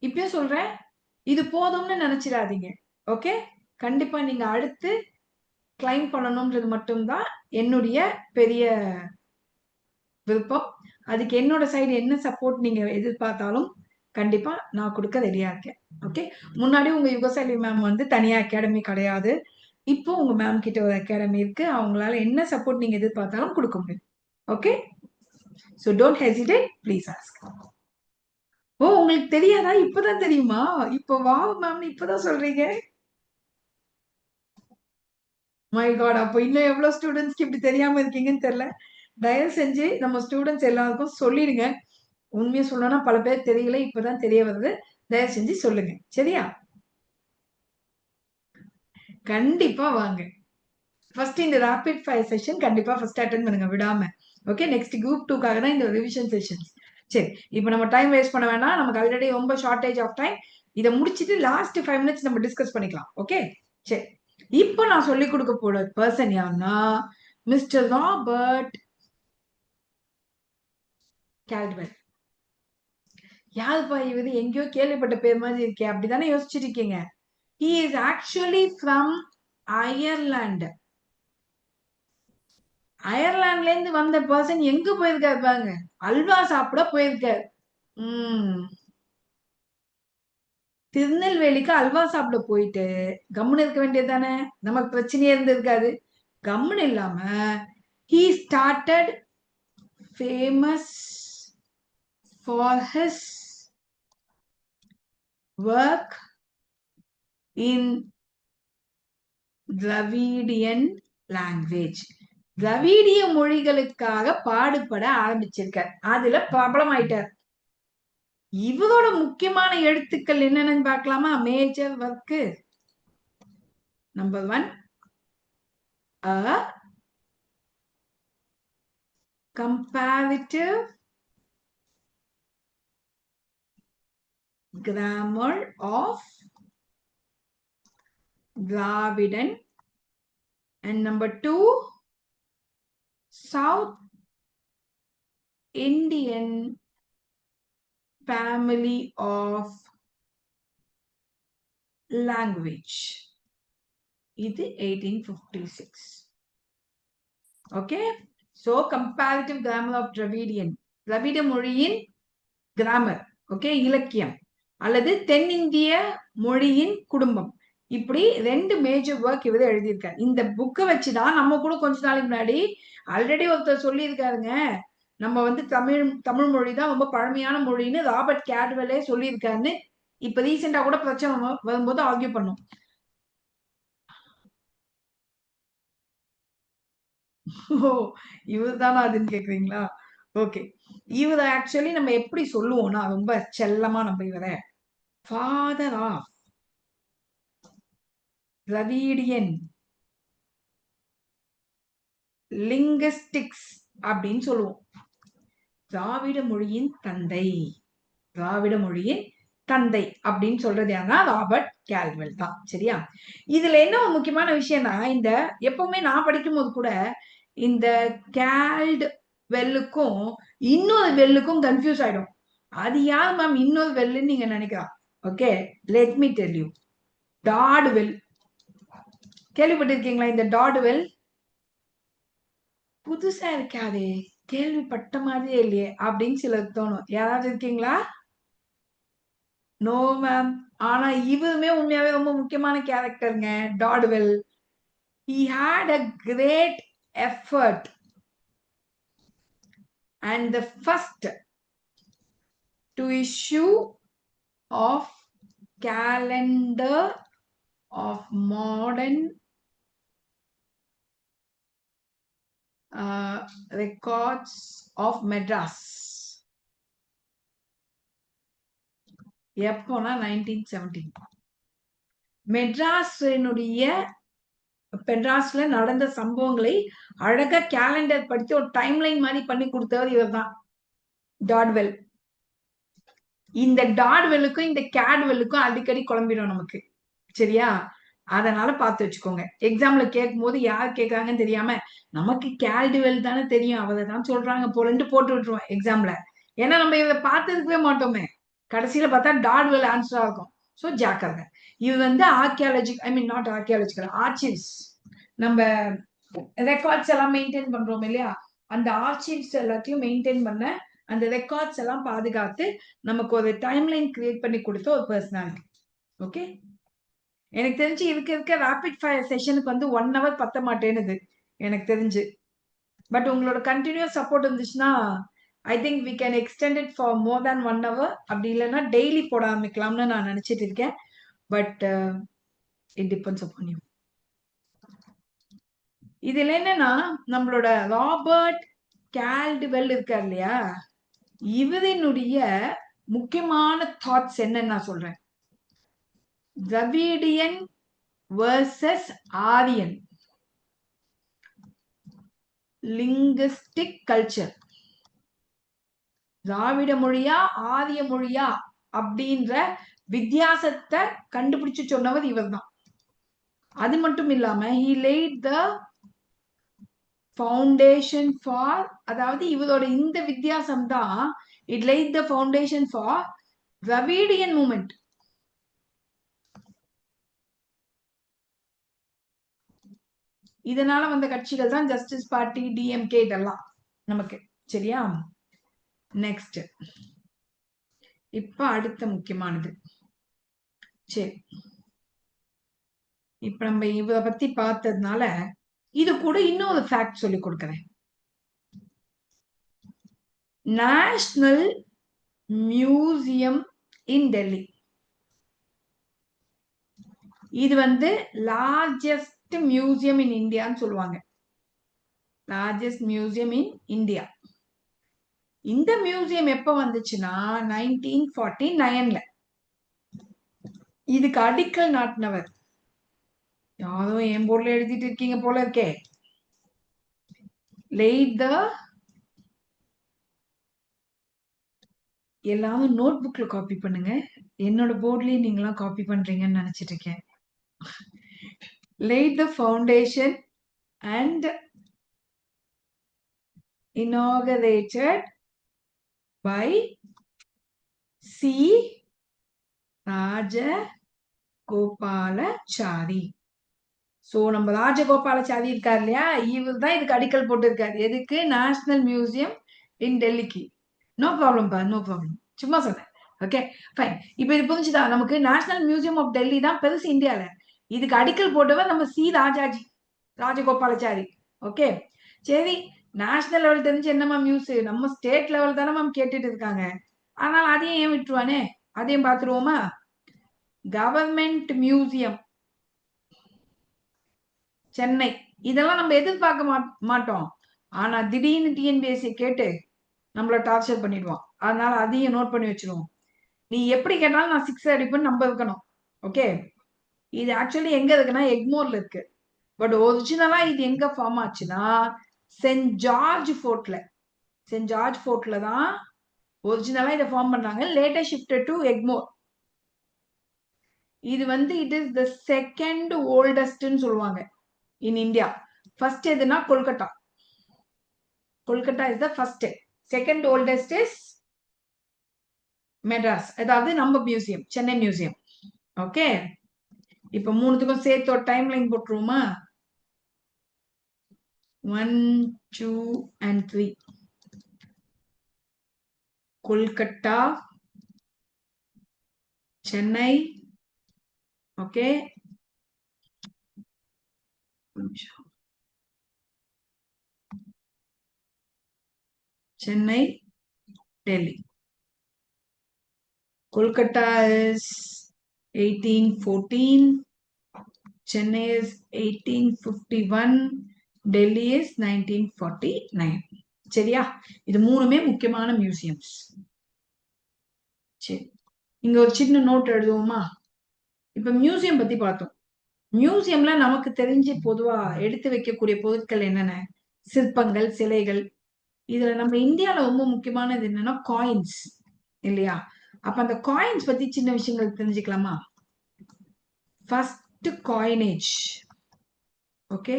இப்பயும் சொல்றேன், இது போதும்னு நினைச்சிடாதீங்க. ஓகே. கண்டிப்பா நீங்க அடுத்து கிளைம் பண்ணணும்ன்றது மட்டும்தான் என்னுடைய பெரிய விருப்பம். அதுக்கு என்னோட சைடு என்ன சப்போர்ட் நீங்க எதிர்பார்த்தாலும் கண்டிப்பா நான் கொடுக்க ரெடியா இருக்கேன். ஓகே. முன்னாடி உங்க யுகசலி மேம் வந்து தனியா அகாடமி கிடையாது. இப்போ உங்க மேம் கிட்ட ஒரு அகாடமி இருக்கு. அவங்களால என்ன சப்போர்ட் நீங்க எதிர்பார்த்தாலும் கொடுக்க முடியும். Okay. So don't hesitate, please ask. Oh, உங்களுக்கு தெரியாதா? இப்பதான் தெரியுமா? இப்போ வாவ் மேம் இப்பதான் சொல்றீங்க. மை காட், அப்போ இன்னும் எவ்வளவு ஸ்டூடெண்ட்ஸ்க்கு இப்படி தெரியாம இருக்கீங்கன்னு தெரியல. தயவு செஞ்சு நம்ம ஸ்டூடெண்ட்ஸ் எல்லாருக்கும் சொல்லிடுங்க. உண்மையை சொல்லணும்னா பல பேர் தெரியல, இப்பதான் தெரிய வருது. தயவு செஞ்சு சொல்லுங்க, சரியா? கண்டிப்பா வாங்க. ஃபர்ஸ்ட் இந்த ராபிட் ஃபயர் செஷன் கண்டிப்பா ஃபர்ஸ்ட் அட்டென்ட் பண்ணுங்க விடாம. ஓகே. நெக்ஸ்ட் குரூப் 2க்காக தான் இந்த ரிவிஷன் செஷன்ஸ். சரி, இப்போ நம்ம டைம் வேஸ்ட் பண்ண வேணாம். நமக்கு ஆல்ரெடி ரொம்ப ஷார்டேஜ் ஆஃப் டைம். இதை முடிச்சிட்டு லாஸ்ட் 5 மினிட்ஸ் நம்ம டிஸ்கஸ் பண்ணிக்கலாம். ஓகே. சரி, இப்போ நான் சொல்லிக் கொடுக்க போற பர்சன் யாருன்னா மிஸ்டர் ராபர்ட் கால்ட்வெல். யாருப்பா இவரு, எங்கேயோ கேள்விப்பட்ட பேர் மாதிரி இருக்கே, அப்படிதானே யோசிச்சிருக்கீங்க. He is actually from Ireland. அயர்லாந்துல இருந்து வந்த பர்சன் எங்க போயிருக்காரு பாருங்க, அல்வா சாப்பிட போயிருக்காரு. உம் திருநெல்வேலிக்கு அல்வா சாப்பிட போயிட்டு கம்முன்னு இருக்க வேண்டியது தானே, நமக்கு பிரச்சனையே இருந்திருக்காது. கம்முன்னு இல்லாம he started famous for his work in Dravidian language. திராவிடிய மொழிகளுக்காக பாடுபட ஆரம்பிச்சிருக்கார். அதுல பிரபலம் ஆயிட்டார். இவரோட முக்கியமான எழுத்துக்கள் என்னன்னு பார்க்கலாமா? Major work number 1, a comparative grammar of Dravidian, and number 2, South Indian family of language. இது 1856. Okay. So comparative grammar of Dravidian, திராவிட மொழியின் கிராமர். ஓகே, இலக்கியம் அல்லது தென்னிந்திய மொழியின் குடும்பம். இப்படி 2 மேஜர் ஒர்க் இவர் எழுதியிருக்காரு. இந்த புக்கை வச்சுதான் நம்ம கூட கொஞ்ச நாளைக்கு முன்னாடி ஆல்ரெடி ஒருத்தர் சொல்லியிருக்காருங்க, நம்ம வந்து தமிழ் மொழி தான் ரொம்ப பழமையான மொழின்னு ராபர்ட் கேட்வெலே சொல்லியிருக்காருன்னு இப்ப ரீசெண்டா கூட பிரச்சனை வரும்போது ஆர்கியூ பண்ணோம். ஓ, இவர் தானா அதுன்னு கேக்குறீங்களா? ஓகே. இவரை ஆக்சுவலி நம்ம எப்படி சொல்லுவோம்னா ரொம்ப செல்லமா நம்ம இவரை ஃபாதர் ஆஃப் திராவிடியன் லிங்குஸ்டிக்ஸ் அப்படின்னு சொல்லுவோம். திராவிட மொழியின் தந்தை, திராவிட மொழியின் தந்தை அப்படின்னு சொல்றது யாருன்னா ராபர்ட் கால்ட்வெல் தான். சரியா? இதுல என்ன ஒரு முக்கியமான விஷயம்னா, இந்த எப்பவுமே நான் படிக்கும் போது கூட இந்த கேல்ட் வெல்லுக்கும் இன்னொரு வெல்லுக்கும் கன்ஃபியூஸ் ஆயிடும். அது யார் மேம் இன்னொரு வெல்லுன்னு நீங்க நினைக்கலாம். Okay, let me tell you. Dot well கேள்விப்பட்டிருக்கீங்களா? இந்த டாட் வெல் புதுசா இருக்காதே. கேள்விப்பட்ட மாதிரியே இல்லையே அப்படின்னு சிலருக்கு தோணும். யாராவது இருக்கீங்களா? No ma'am. ஆனா இவருமே உண்மையாவே ரொம்ப முக்கியமான கேரக்டருங்க, டாட்வெல். He had a great effort and the first to issue of calendar of modern records of Madras. எப்போனா 1917. மெட்ராஸ்ல நடந்த சம்பவங்களை அழகா கேலண்டர் படித்து ஒரு டைம்லைன் மாதிரி பண்ணி கொடுத்தவர் இவர் தான், டாட்வெல். இந்த டாட்வெல்லுக்கும் இந்த கேட்வெல்லுக்கும் அடிக்கடி குழம்பிடும் நமக்கு, சரியா? அதனால பார்த்து வச்சுக்கோங்க. எக்ஸாம்ல கேட்கும் போது யார் கேட்கறாங்கன்னு தெரியாம நமக்கு கேல்டுவெல் தானே தெரியும், அவரை தான் சொல்றாங்க போலன்ட்டு போட்டு விட்டுருவோம் எக்ஸாம்ல. ஏன்னா நம்ம இதை பார்த்துருக்கவே மாட்டோமே. கடைசியில பார்த்தா டாட்வெல் ஆன்சரா இருக்கும். ஸோ ஜாக்கிரதை. இது வந்து archaeology, I mean not archaeological, archives. நம்ம ரெக்கார்ட்ஸ் எல்லாம் மெயின்டைன் பண்றோம் இல்லையா, அந்த ஆர்ச்சிவ்ஸ் எல்லாத்தையும் மெயின்டைன் பண்ண, அந்த ரெக்கார்ட்ஸ் எல்லாம் பாதுகாத்து நமக்கு ஒரு டைம்லைன் கிரியேட் பண்ணி கொடுத்த ஒரு பர்சனாலிட்டி. ஓகே, எனக்கு தெரிஞ்சு இருக்க ராபிட் ஃபயர் செஷனுக்கு வந்து 1 hour பத்த மாட்டேனுது எனக்கு தெரிஞ்சு. பட் உங்களோட கண்டினியூஸ் சப்போர்ட் இருந்துச்சுன்னா I think we can extend it for more than 1 hour. அப்படி இல்லைன்னா டெய்லி போட ஆரம்பிக்கலாம்னு நான் நினைச்சிட்டு இருக்கேன். But it depends upon you. இதுல என்னன்னா, நம்மளோட ராபர்ட் கேல்டுவெல் இருக்கார் இல்லையா, இவரினுடைய முக்கியமான தாட்ஸ் என்னன்னு நான் சொல்றேன். Dravidian versus Aryan linguistic culture. திராவிட மொழியா ஆரிய மொழியா அப்படின்ற வித்தியாசத்தை கண்டுபிடிச்சு சொன்னவர் இவர் தான். அது மட்டும் இல்லாம he laid the foundation for, அதாவது இவரோட இந்த வித்தியாசம் தான் it laid the foundation for Dravidian movement. இதனால வந்த கட்சிகள் தான் ஜஸ்டிஸ் பார்ட்டி, டிஎம்கே, இதெல்லாம் நமக்கு, சரியா? நெக்ஸ்ட், இப்ப அடுத்த முக்கியமானது. சரி, இப்ப நம்ம இவரை பத்தி பார்த்ததுனால இது கூட இன்னொரு ஃபேக்ட் சொல்லி கொடுக்கிறேன். நேஷனல் மியூசியம் இன் டெல்லி, இது வந்து லார்ஜஸ்ட் மியூசியம் இன் இந்தியான்னு சொல்லுவாங்க. Largest museum in India. இந்த மியூசியம் எப்ப வந்துச்சுன்னா 1949ல. இதுக்கு அடிக்கல் நாட்டினவர் யாரும் என் போர்ட்ல எழுதிட்டு இருக்கீங்க போல இருக்கே. laid the, எல்லாரும் நோட் புக்ல காப்பி பண்ணுங்க, என்னோட போர்ட்லயே நீங்களாம் காப்பி பண்றீங்கன்னு நினைச்சிட்டு இருக்கேன். laid the foundation and inaugurated by C. Rajagopalachari. So நம்ம ராஜகோபாலாச்சாரி இருக்காரு இல்லையா, இவர் தான் இதுக்கு அடிக்கல் போட்டு இருக்காரு. எதுக்கு? நேஷனல் மியூசியம் இன் டெல்லிக்கு. நோ ப்ராப்ளம் பா, நோ ப்ராப்ளம், சும்மா சொன்னேன். Okay fine. இப்ப இது புரிஞ்சுதா? நமக்கு நேஷனல் மியூசியம் ஆஃப் டெல்லி தான் பெருசு இந்தியால. இதுக்கு அடிக்கல் போட்டவர் நம்ம சி. ராஜகோபாலாச்சாரி. ஓகே சரி, நேஷனல் லெவல் தெரிஞ்சு என்னமா மியூஸ், நம்ம ஸ்டேட் லெவல் தானே மேம் கேட்டுட்டு இருக்காங்க. ஆனால் அதையும் ஏன் விட்டுருவானே, அதையும் பார்த்துருவோமா? கவர்மெண்ட் மியூசியம் சென்னை, இதெல்லாம் நம்ம எதிர்பார்க்க மாட்டோம். ஆனா திடீர்னு டிஎன்பிஎஸ்சி கேட்டு நம்மள டார்ச்சர் பண்ணிடுவோம். அதனால அதையும் நோட் பண்ணி வச்சிருவோம். நீ எப்படி கேட்டாலும் நான் 6 அடிப்பேன்னு நம்ம இருக்கணும். ஓகே, இது ஆக்சுவலி எங்க இருக்குன்னா எக்மோர்ல இருக்கு. பட் ஒரிஜினலா இது எங்க ஃபார்ம் ஆச்சுன்னா சென்ட் ஜார்ஜ் ஃபோர்ட்ல. சென்ட் ஜார்ஜ் ஃபோர்ட்ல தான் ஒரிஜினலா இதை ஃபார்ம் பண்ணாங்க. Later shifted to Egmore. இது வந்து இட் இஸ் த செகண்ட் ஓல்டஸ்ட்னு சொல்லுவாங்க இன் இந்தியா. ஃபர்ஸ்ட் எதுனா Kolkata. Kolkata is the first. Second oldest is Madras, அதாவது நம்ம மியூசியம், சென்னை மியூசியம். ஓகே, இப்ப மூணுத்துக்கும் சேர்த்து ஒரு டைம் லைன் போட்டுருவோமா? 1, 2 and 3. Kolkata, Chennai, okay, Chennai, Delhi. Kolkata is 1814, Chennai is 1851, Delhi is 1949. சரியா? இது மூணுமே முக்கியமான மியூசியம்ஸ். சரி, இங்க ஒரு சின்ன நோட் எழுதுவோமா? இப்ப மியூசியம் பத்தி பார்த்தோம். மியூசியம்ல நமக்கு தெரிஞ்சு பொதுவா எடுத்து வைக்கக்கூடிய பொருட்கள் என்னென்ன? சிற்பங்கள், சிலைகள். இதுல நம்ம இந்தியால ரொம்ப முக்கியமானது என்னன்னா காயின்ஸ், இல்லையா? அப்ப அந்த காயின்ஸ் பத்தி சின்ன விஷயங்கள் தெரிஞ்சுக்கலாமா? ஃபர்ஸ்ட் காயினேஜ், ஓகே,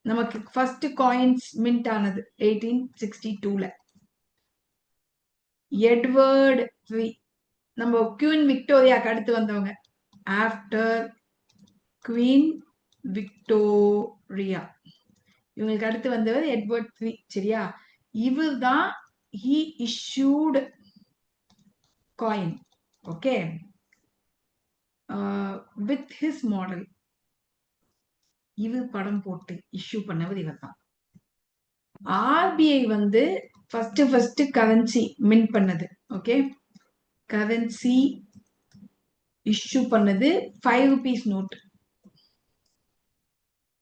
நமக்கு ஃபர்ஸ்ட் காயின்ஸ் மின்ட் ஆனது 1862ல. எட்வர்ட் வி, நம்ம குவீன் விக்டோரியாக்கு அடுத்து வந்தவங்க. ஆஃப்டர் குவீன் விக்டோரியா, இவங்களுக்கு அடுத்து வந்தவர் எட்வர்ட் வி. சரியா? இவர் தான் he issued coin, okay, with his model. இவர் படம் போட்டு இஷ்யூ பண்ணவர் இவர் தான். ஆர்பிஐ வந்து ஃபர்ஸ்ட் கரன்சி மின்ட் பண்ணது, ஓகே, கரன்சி இஷ்யூ பண்ணது 5 ரூபீஸ் நோட்.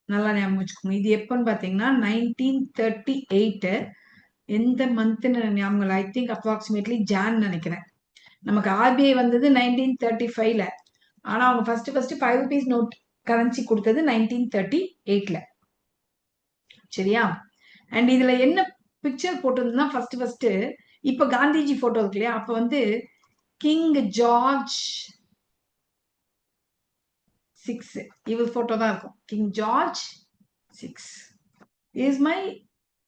நல்லா ஞாபகம் வச்சுக்கோங்க. இது எப்பன்னு பாத்தீங்கன்னா 1938. எந்த மந்த்னு ஞாபகம், ஐ திங்க் அப்ராக்சிமேட்லி ஜான் நினைக்கிறேன். நமக்கு ஆர்பிஐ வந்தது 1935ல. ஆனா அவங்க ஃபர்ஸ்ட் 5 ரூபீஸ் நோட் கரன்சி கொடுத்தது 1938ல. சரியா? அண்ட் இதுல என்ன பிக்சர் போட்டிருந்தா ஃபர்ஸ்ட் இப்ப காந்திஜி போட்டோ இருக்கு இல்லையா, அப்ப வந்து கிங் ஜார்ஜ் 6 இவர் போட்டோ தான் இருக்கும். King George 6. Is my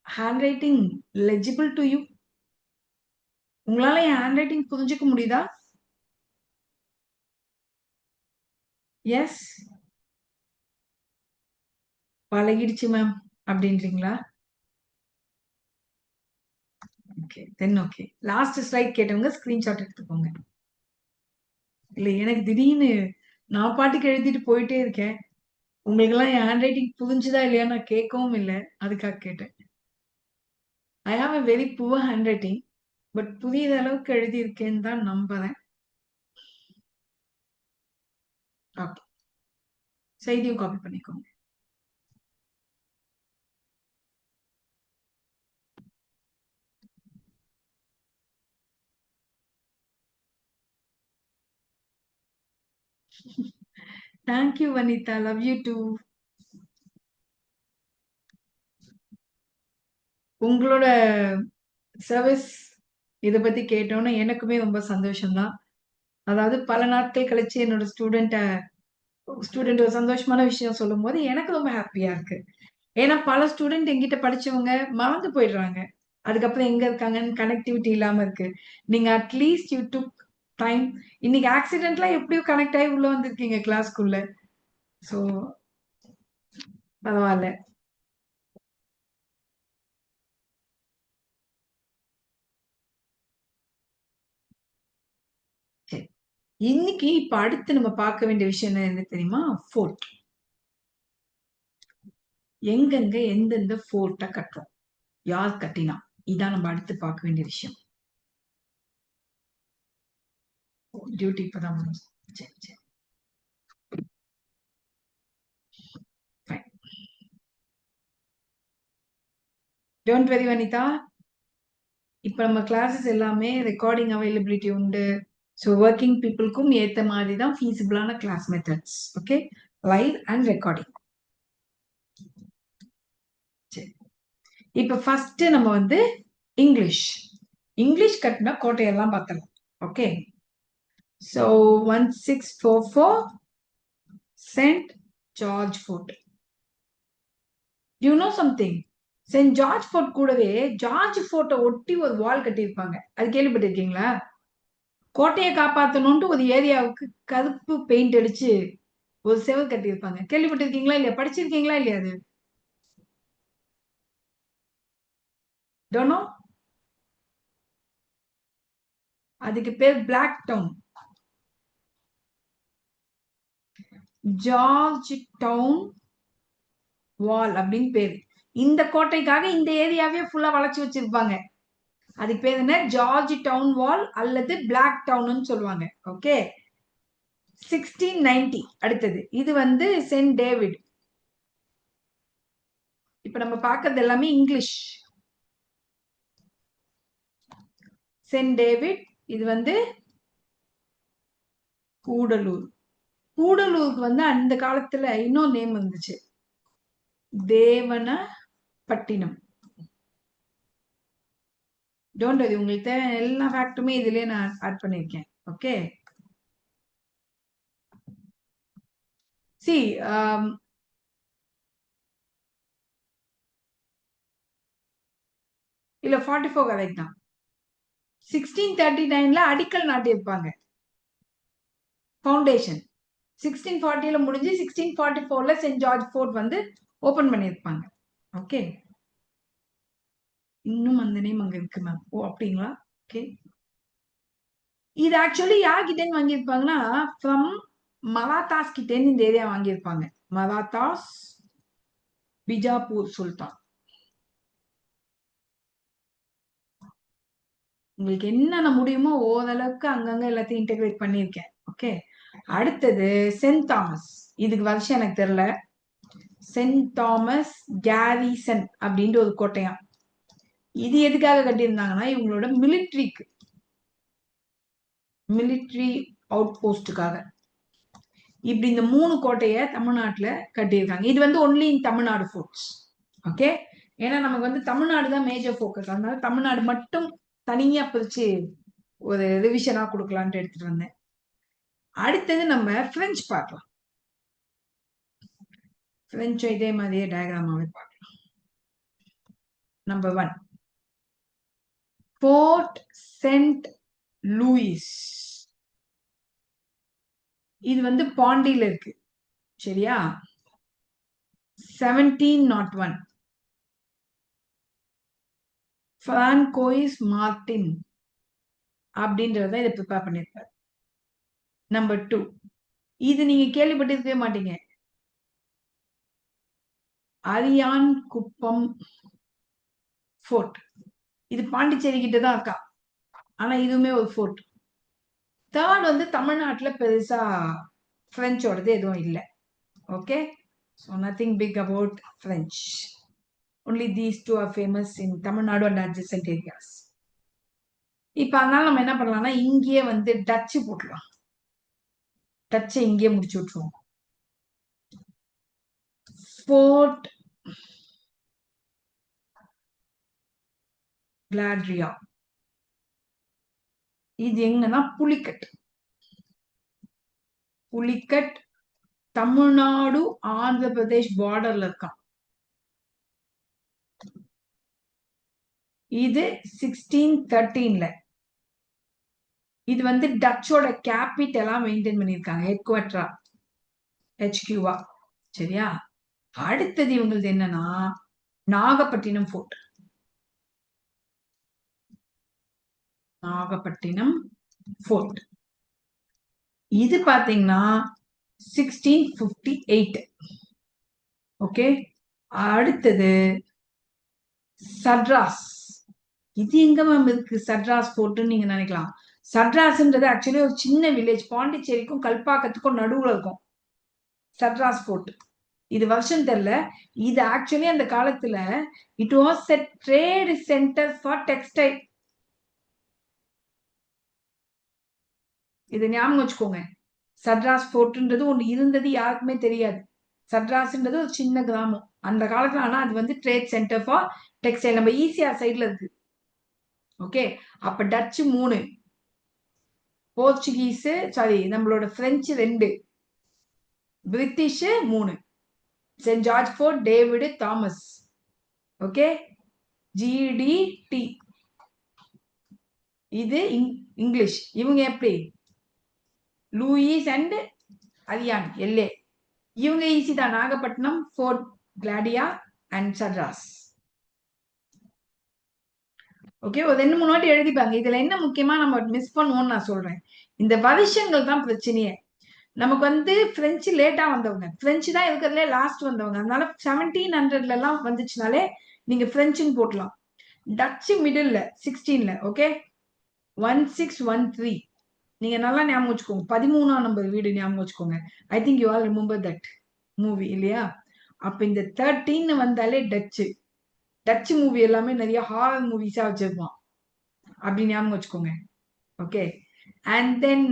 hand writing legible to you? உங்களால என் ஹேண்ட் ரைட்டிங் புரிஞ்சுக்க முடியுதா? எஸ், பழகிடுச்சு மேம் அப்படின்றீங்களா? Okay, then okay. Last slide கேட்டவங்க ஸ்கிரீன்ஷாட் எடுத்துக்கோங்க. இல்ல, எனக்கு திடீர்னு நான் பாட்டுக்கு எழுதிட்டு போயிட்டே இருக்கேன். உங்களுக்கு எல்லாம் என் ஹேண்ட் ரைட்டிங் புரிஞ்சுதா இல்லையா நான் கேட்கவும் இல்லை, அதுக்காக கேட்டேன். I have a very poor hand writing, but புரியுத அளவுக்கு எழுதி இருக்கேன்னு தான் நம்புறேன். ஓகே, செய்தியும் காப்பி பண்ணிக்கோங்க. Thank you Vanitha, love you too. உங்களோட சர்வீஸ் இதை பத்தி கேட்டோன்னு எனக்குமே ரொம்ப சந்தோஷம்தான். அதாவது பல நாட்கள் கழிச்சு என்னோட ஸ்டூடெண்ட் ஒரு சந்தோஷமான விஷயம் சொல்லும் போது எனக்கு ரொம்ப ஹாப்பியா இருக்கு. ஏன்னா பல ஸ்டூடெண்ட் எங்கிட்ட படிச்சவங்க மறந்து போயிடுறாங்க. அதுக்கப்புறம் எங்க இருக்காங்கன்னு கனெக்டிவிட்டி இல்லாம இருக்கு. நீங்க அட்லீஸ்ட் யூ டுக் டைம். இன்னைக்கு ஆக்சிடென்ட்லாம் எப்படியும் கனெக்ட் ஆகி உள்ள வந்திருக்கீங்க கிளாஸ்க்குள்ள. சோ பரவாயில்ல. சரி, இன்னைக்கு இப்ப அடுத்து நம்ம பார்க்க வேண்டிய விஷயம் என்ன தெரியுமா? ஃபோர்ட். எங்கெங்க எந்தெந்த ஃபோர்ட்ட கட்டுறோம், யார் கட்டினா, இதான் நம்ம அடுத்து பார்க்க வேண்டிய விஷயம். டியூட்டி இப்பதான் முடிஞ்சு. சரி சரி, ஃபைன். Don't worry Vanitha. இப்ப நம்ம கிளாஸஸ் எல்லாமே ரெக்கார்டிங் அவைலபிலிட்டி உண்டு. ஸோ ஒர்க்கிங் பீப்புளுக்கும் ஏத்த மாதிரி தான் ஃபீஸிபிளான class methods, okay, live and recording. சரி, இப்ப ஃபர்ஸ்ட் நம்ம வந்து இங்கிலீஷ். இங்கிலீஷ் கட்டினா கோட்டையெல்லாம் பார்த்தலாம், okay. So 1644 saint George fort. You know something? Saint George fort கூடவே ஜார்ஜ் ஃபோர்ட்டை ஒட்டி ஒரு வால் கட்டியிருப்பாங்க. அது கேள்விப்பட்டிருக்கீங்களா? கோட்டையை காப்பாத்தணும்ட்டு ஒரு ஏரியாவுக்கு கருப்பு பெயிண்ட் அடிச்சு ஒரு செவர் கட்டியிருப்பாங்க. கேள்விப்பட்டிருக்கீங்களா இல்லையா? படிச்சிருக்கீங்களா இல்லையா? அது டோன்ட் நோ. அதுக்கு பேர் பிளாக் டவுன். ஜார்ஜ் டவுன் வால் அப்படின்னு பேரு. இந்த கோட்டைக்காக இந்த ஏரியாவே ஃபுல்லா வளைச்சு வச்சிருப்பாங்க. அதுக்கு பேர் என்ன? ஜார்ஜ் டவுன் வால் அல்லது பிளாக் டவுன் சொல்லுவாங்க. ஓகே. 1690 அடுத்தது. இது வந்து சென்ட் டேவிட். இப்ப நம்ம பார்க்கறது எல்லாமே இங்கிலீஷ். சென்ட் டேவிட் இது வந்து கூடலூர். கூடலூருக்கு வந்து அந்த காலத்துல இன்னொரு நேம் இருந்துச்சு, தேவனப்பட்டினம். டோன்ட் வரி, உங்களுக்கு தேவையான எல்லா ஃபேக்டுமே இதுலயே நான் ஆட் பண்ணிருக்கேன். ஓகே. சி இல்ல 44 கரெக்ட் தான். 1639ல அடிக்கல் நாட்டியிருப்பாங்க, ஃபவுண்டேஷன். 1640ல முடிஞ்சு 1644ல சென்ட் ஜார்ஜ் ஃபோர்ட் வந்து ஓபன் பண்ணியிருப்பாங்க. ஓகே. இன்னும் அந்த நேம் அங்க இருக்கு மேம். ஓ அப்படிங்களா? ஓகே. இது ஆக்சுவலி யார்கிட்டன்னு வாங்கியிருப்பாங்கன்னா, ஃப்ரம் மராத்தாஸ் கிட்டேன்னு இந்த ஏரியா வாங்கியிருப்பாங்க. மராத்தாஸ், பிஜாப்பூர் சுல்தான். உங்களுக்கு என்னென்ன முடியுமோ ஓரளவுக்கு அங்கங்க எல்லாத்தையும் இன்டெகிரேட் பண்ணியிருக்கேன். ஓகே. அடுத்தது சென்ட் தாமஸ். இதுக்கு வருஷம் எனக்கு தெரியல. சென்ட் தாமஸ் கேரிசன் அப்படின்ற ஒரு கோட்டையாம். இது எதுக்காக கட்டியிருந்தாங்கன்னா இவங்களோட மிலிட்ரி அவுட் போஸ்டுக்காக. இப்படி இந்த 3 கோட்டையை தமிழ்நாட்டுல கட்டியிருக்காங்க. இது வந்து only in Tamil Nadu forts. Okay. ஏன்னா நமக்கு வந்து தமிழ்நாடு தான் மேஜர் ஃபோக்கஸ். அதனால தமிழ்நாடு மட்டும் தனியா பிரிச்சு ஒரு ரிவிஷனா கொடுக்கலான்ட்டு எடுத்துட்டு வந்தேன். அடுத்தது நம்ம பிரெஞ்சு பார்க்கலாம். பிரெஞ்சு இதே மாதிரியே டயக்ராமாவே பார்க்கலாம். Number 1 fort saint Louis. இது வந்து பாண்டியில இருக்கு. சரியா? 1701 பிரான்கோயிஸ் மார்டின் அப்படின்றத இதை ப்ரிப்பேர் பண்ணிருப்பார். நம்பர் 2 இது நீங்க கேள்விப்பட்டிருக்கவே மாட்டீங்க, அரியான் குப்பம் ஃபோர்ட். இது பாண்டிச்சேரி கிட்ட தான் இருக்கா, ஆனா இதுவுமே ஒரு ஃபோர்ட். தேர்ட் வந்து தமிழ்நாட்டுல பெருசா பிரெஞ்சோடது எதுவும் இல்லை. Okay. So nothing big about French. only these two are famous in Tamil Nadu and adjacent areas. இப்ப அதனால நம்ம என்ன பண்ணலாம்னா இங்கேயே வந்து டச்சு போட்டுலாம். டச்சை இங்கேயே முடிச்சு விட்டுருவோம். ஃபோர்ட் கிளாட்ரியா. இது எங்கன்னா புலிக்கட். புலிக்கட் தமிழ்நாடு ஆந்திர பிரதேஷ் பார்டர்ல இருக்கான். இது 1613ல. இது வந்து டச்சோட கேபிட்டலா மெயின்டைன் பண்ணிருக்காங்க, ஹெட் குவார்டரா, HQவா. சரியா? அடுத்தது இவங்களுக்கு என்னன்னா நாகப்பட்டினம் ஃபோர்ட். நாகப்பட்டினம் ஃபோர்ட் இது பாத்தீங்கன்னா 1658. ஓகே. அடுத்தது சட்ராஸ். இது எங்க மேம் இருக்கு சட்ராஸ் ஃபோர்ட்னு நீங்க நினைக்கலாம். சட்ராஸ்ன்றது ஆக்சுவலி ஒரு சின்ன வில்லேஜ், பாண்டிச்சேரிக்கும் கல்பாக்கத்துக்கும் நடுவுல இருக்கும் சட்ராஸ் ஃபோர்ட். இது வருஷம் தெரியல. இது ஆக்சுவலி அந்த காலத்துல it was a trade centre for textile. இது ஞாபகம் வச்சுக்கோங்க. சட்ராஸ் ஃபோர்ட்ன்றது ஒன்று இருந்தது, யாருக்குமே தெரியாது. சட்ராஸ்ன்றது ஒரு சின்ன கிராமம் அந்த காலத்துல. ஆனா அது வந்து ட்ரேட் சென்டர் ஃபார் டெக்ஸ்டைல். நம்ம ஈசிஆர் சைட்ல இருக்கு. ஓகே. அப்ப டச்சு 3, போர்ச்சுகீஸ் சாரி நம்மளோட French 2, British 3. Saint George fort, David, Thomas. Okay. GDT இது இங்கிலீஷ். இவங்க எப்படி லூயிஸ் அண்ட் அரியான் LA. இவங்க ஈஸி தான், நாகப்பட்டினம், ஃபோர்ட் கிளாடியா அண்ட் சட்ராஸ். ஓகே, ஒரு 2 3 வாட்டி எழுதிப்பாங்க. இதுல என்ன முக்கியமா நம்ம மிஸ் பண்ணுவோம்னு நான் சொல்றேன். இந்த வருஷங்கள் தான் பிரச்சனையே. நமக்கு பிரெஞ்சு லேட்டா வந்தவங்க, பிரெஞ்சு தான் இருக்கிறதுலே லாஸ்ட் வந்தவங்க. அதனால 1700 எல்லாம் வந்துச்சுனாலே நீங்க பிரெஞ்சுன்னு போட்டலாம். டச்சு மிடில்ல 16ல, ஓகே, 1613. நீங்க நல்லா ஞாபகம் வச்சுக்கோங்க. 13ஆம் நம்பர் வீடு ஞாபகம் வச்சுக்கோங்க. I think you all remember that movie இல்லையா? அப்ப இந்த 13 வந்தாலே டச்சு. டச்சு மூவி எல்லாமே நிறைய ஹாரர் மூவிஸா வச்சிருப்பான். அப்படி ஞாபகம் வச்சுக்கோங்க. ஓகே, அண்ட் தென்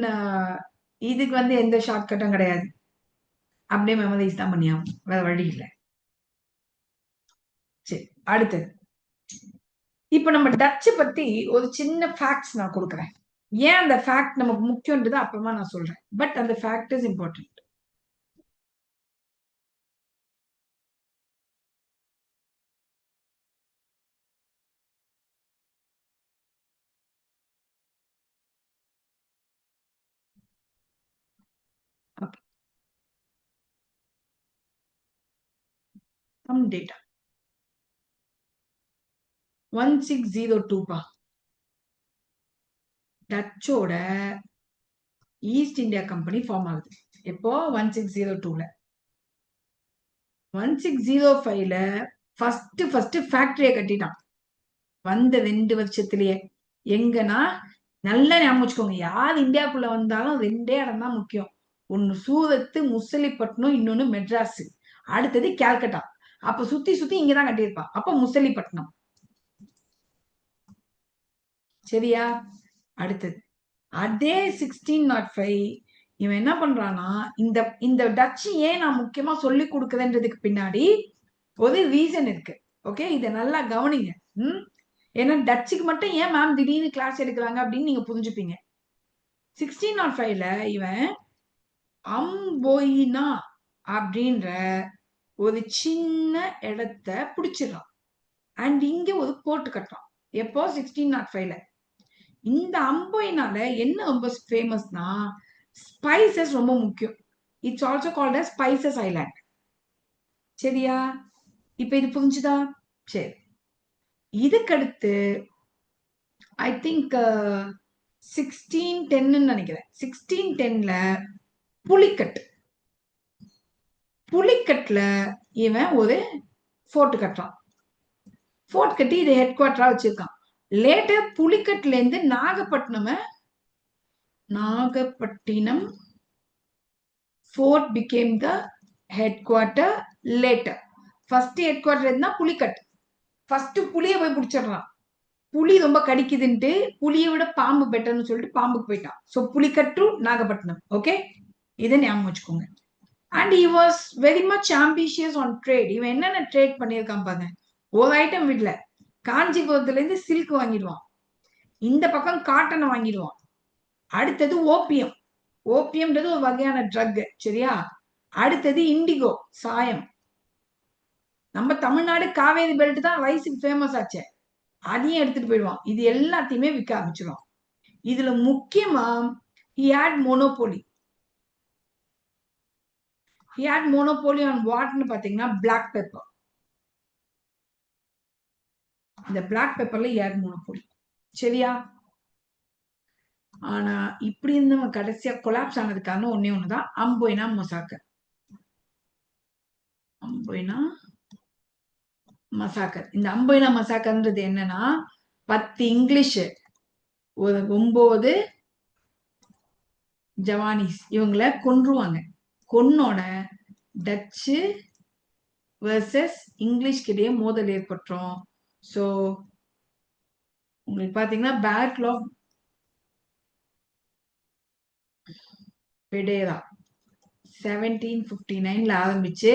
இதுக்கு எந்த ஷார்ட்கட்டும் கிடையாது. அப்படியே மெமரைஸ் தான் பண்ணியாகும், வேற வழி இல்லை. சரி, அடுத்தது. இப்ப நம்ம டச்சு பத்தி ஒரு சின்ன ஃபேக்ட்ஸ் நான் கொடுக்குறேன். ஏன் அந்த ஃபேக்ட் நமக்கு முக்கியன்றது அப்புறமா நான் சொல்றேன். பட் அந்த fact is important. Some data 1602 பா. டச்சோட ஈஸ்ட் இந்தியா கம்பெனி ஃபார்ம் ஆகுது எப்போ? 1602ல. 1605ல ஃபர்ஸ்ட் ஃபேக்டரிய கட்டிட்டான். வந்த 2 வருஷத்திலேயே. எங்கன்னா நல்லா ஞாபகம் வச்சுக்கோங்க, யார் இந்தியாவுக்குள்ள வந்தாலும் 2 இடம் தான் முக்கியம். ஒன்னு சூரத், முசலிப்பட்டினம், இன்னொன்னு மெட்ராஸ், அடுத்தது கேல்கட்டா. அப்ப சுத்தி சுத்தி இங்கதான் கட்டியிருப்பான். அப்ப முசலிப்பட்டினம். சரியா? அடுத்தது அதே 1605 இவன் என்ன பண்றானா, இந்த இந்த டச்சு ஏன் நான் முக்கியமா சொல்லி கொடுக்குறேன்றதுக்கு பின்னாடி ஒரு ரீசன் இருக்கு. ஓகே, இத நல்லா கவனிங்க. ஏன்னா டச்சுக்கு மட்டும் ஏன் மேம் திடீர்னு கிளாஸ் எடுக்கிறாங்க அப்படின்னு நீங்க புரிஞ்சுப்பீங்க. 1605ல இவன் அம்போயினா அப்படின்ற ஒரு சின்ன இடத்த பிடிச்சிடறான். அண்ட் இங்க ஒரு போர்ட் கட்டுறான். எப்போ? 1605ல. இந்த அம்போயினால என்ன ரொம்ப ஃபேமஸ்னா, ஸ்பைசஸ் ரொம்ப முக்கியம். It's also called as spices island. சரியா? இப்ப இது புரிஞ்சுதா? சரி, இதுக்கடுத்து ஐ திங்க் 1610 நினைக்கிறேன். 1610ல புலிக்கட். புலிக்கட்ல இவன் ஒரு ஃபோர்ட் கட்டுறான். ஃபோர்ட் கட்டி இதை ஹெட் குவார்டரா வச்சிருக்கான். லேட்டர் புலிக்கட்ல இருந்து Nagapattinam fort became the head quarter later. First head quarter இருந்தா புலிக்கட். ஃபர்ஸ்ட் புலிய போய் பிடிச்சிடறான். புலி ரொம்ப கடிக்குதுன்ட்டு புலியை விட பாம்பு பெட்டர்னு சொல்லிட்டு பாம்புக்கு போயிட்டான். So Pulicat to Nagapattinam. Okay, இதை ஞாபகம் வச்சுக்கோங்க. And he was very much ambitious on trade. இவன் என்னென்ன ட்ரேட் பண்ணியிருக்கான் பாருங்க. ஒரு ஐட்டம் விடல. காஞ்சிபுரத்துல இருந்து சில்க் வாங்கிடுவான், இந்த பக்கம் காட்டனை வாங்கிடுவான். அடுத்தது ஓபியம். ஓபியம்ன்றது ஒரு வகையான ட்ரக். சரியா? அடுத்தது இண்டிகோ, சாயம். நம்ம தமிழ்நாடு காவேரி பெல்ட் தான் ரைஸுக்கு ஃபேமஸ் ஆச்சே, அதையும் எடுத்துட்டு போயிடுவான். இது எல்லாத்தையுமே விற்க ஆரம்பிச்சிடுவான். இதுல முக்கியமா he had monopoly. He had monopoly on whatன்னு பாத்தீங்கன்னா black pepper. இந்த பிளாக் பெப்பர்ல he had monopoly. சரியா? ஆனா இப்படி இருந்தவன் கடைசியா கொலாப்ஸ் ஆனதுக்கான ஒன்னே ஒண்ணுதான், அம்போயினா மசாக்கர். அம்போயினா மசாக்கர். இந்த அம்போயினா மசாக்கர்ன்றது என்னன்னா, 10 இங்கிலீஷ், ஒரு 9 ஜவானிஸ் இவங்கள கொன்றுவாங்க. கொன்னோட டச்சு வெர்சஸ் இங்கிலீஷ்கிடையே மோதல் ஏற்பட்டுரும். ஸோ உங்களுக்கு பாத்தீங்கன்னா பேட்டில் ஆஃப் பெடேரா 1759ல ஆரம்பிச்சு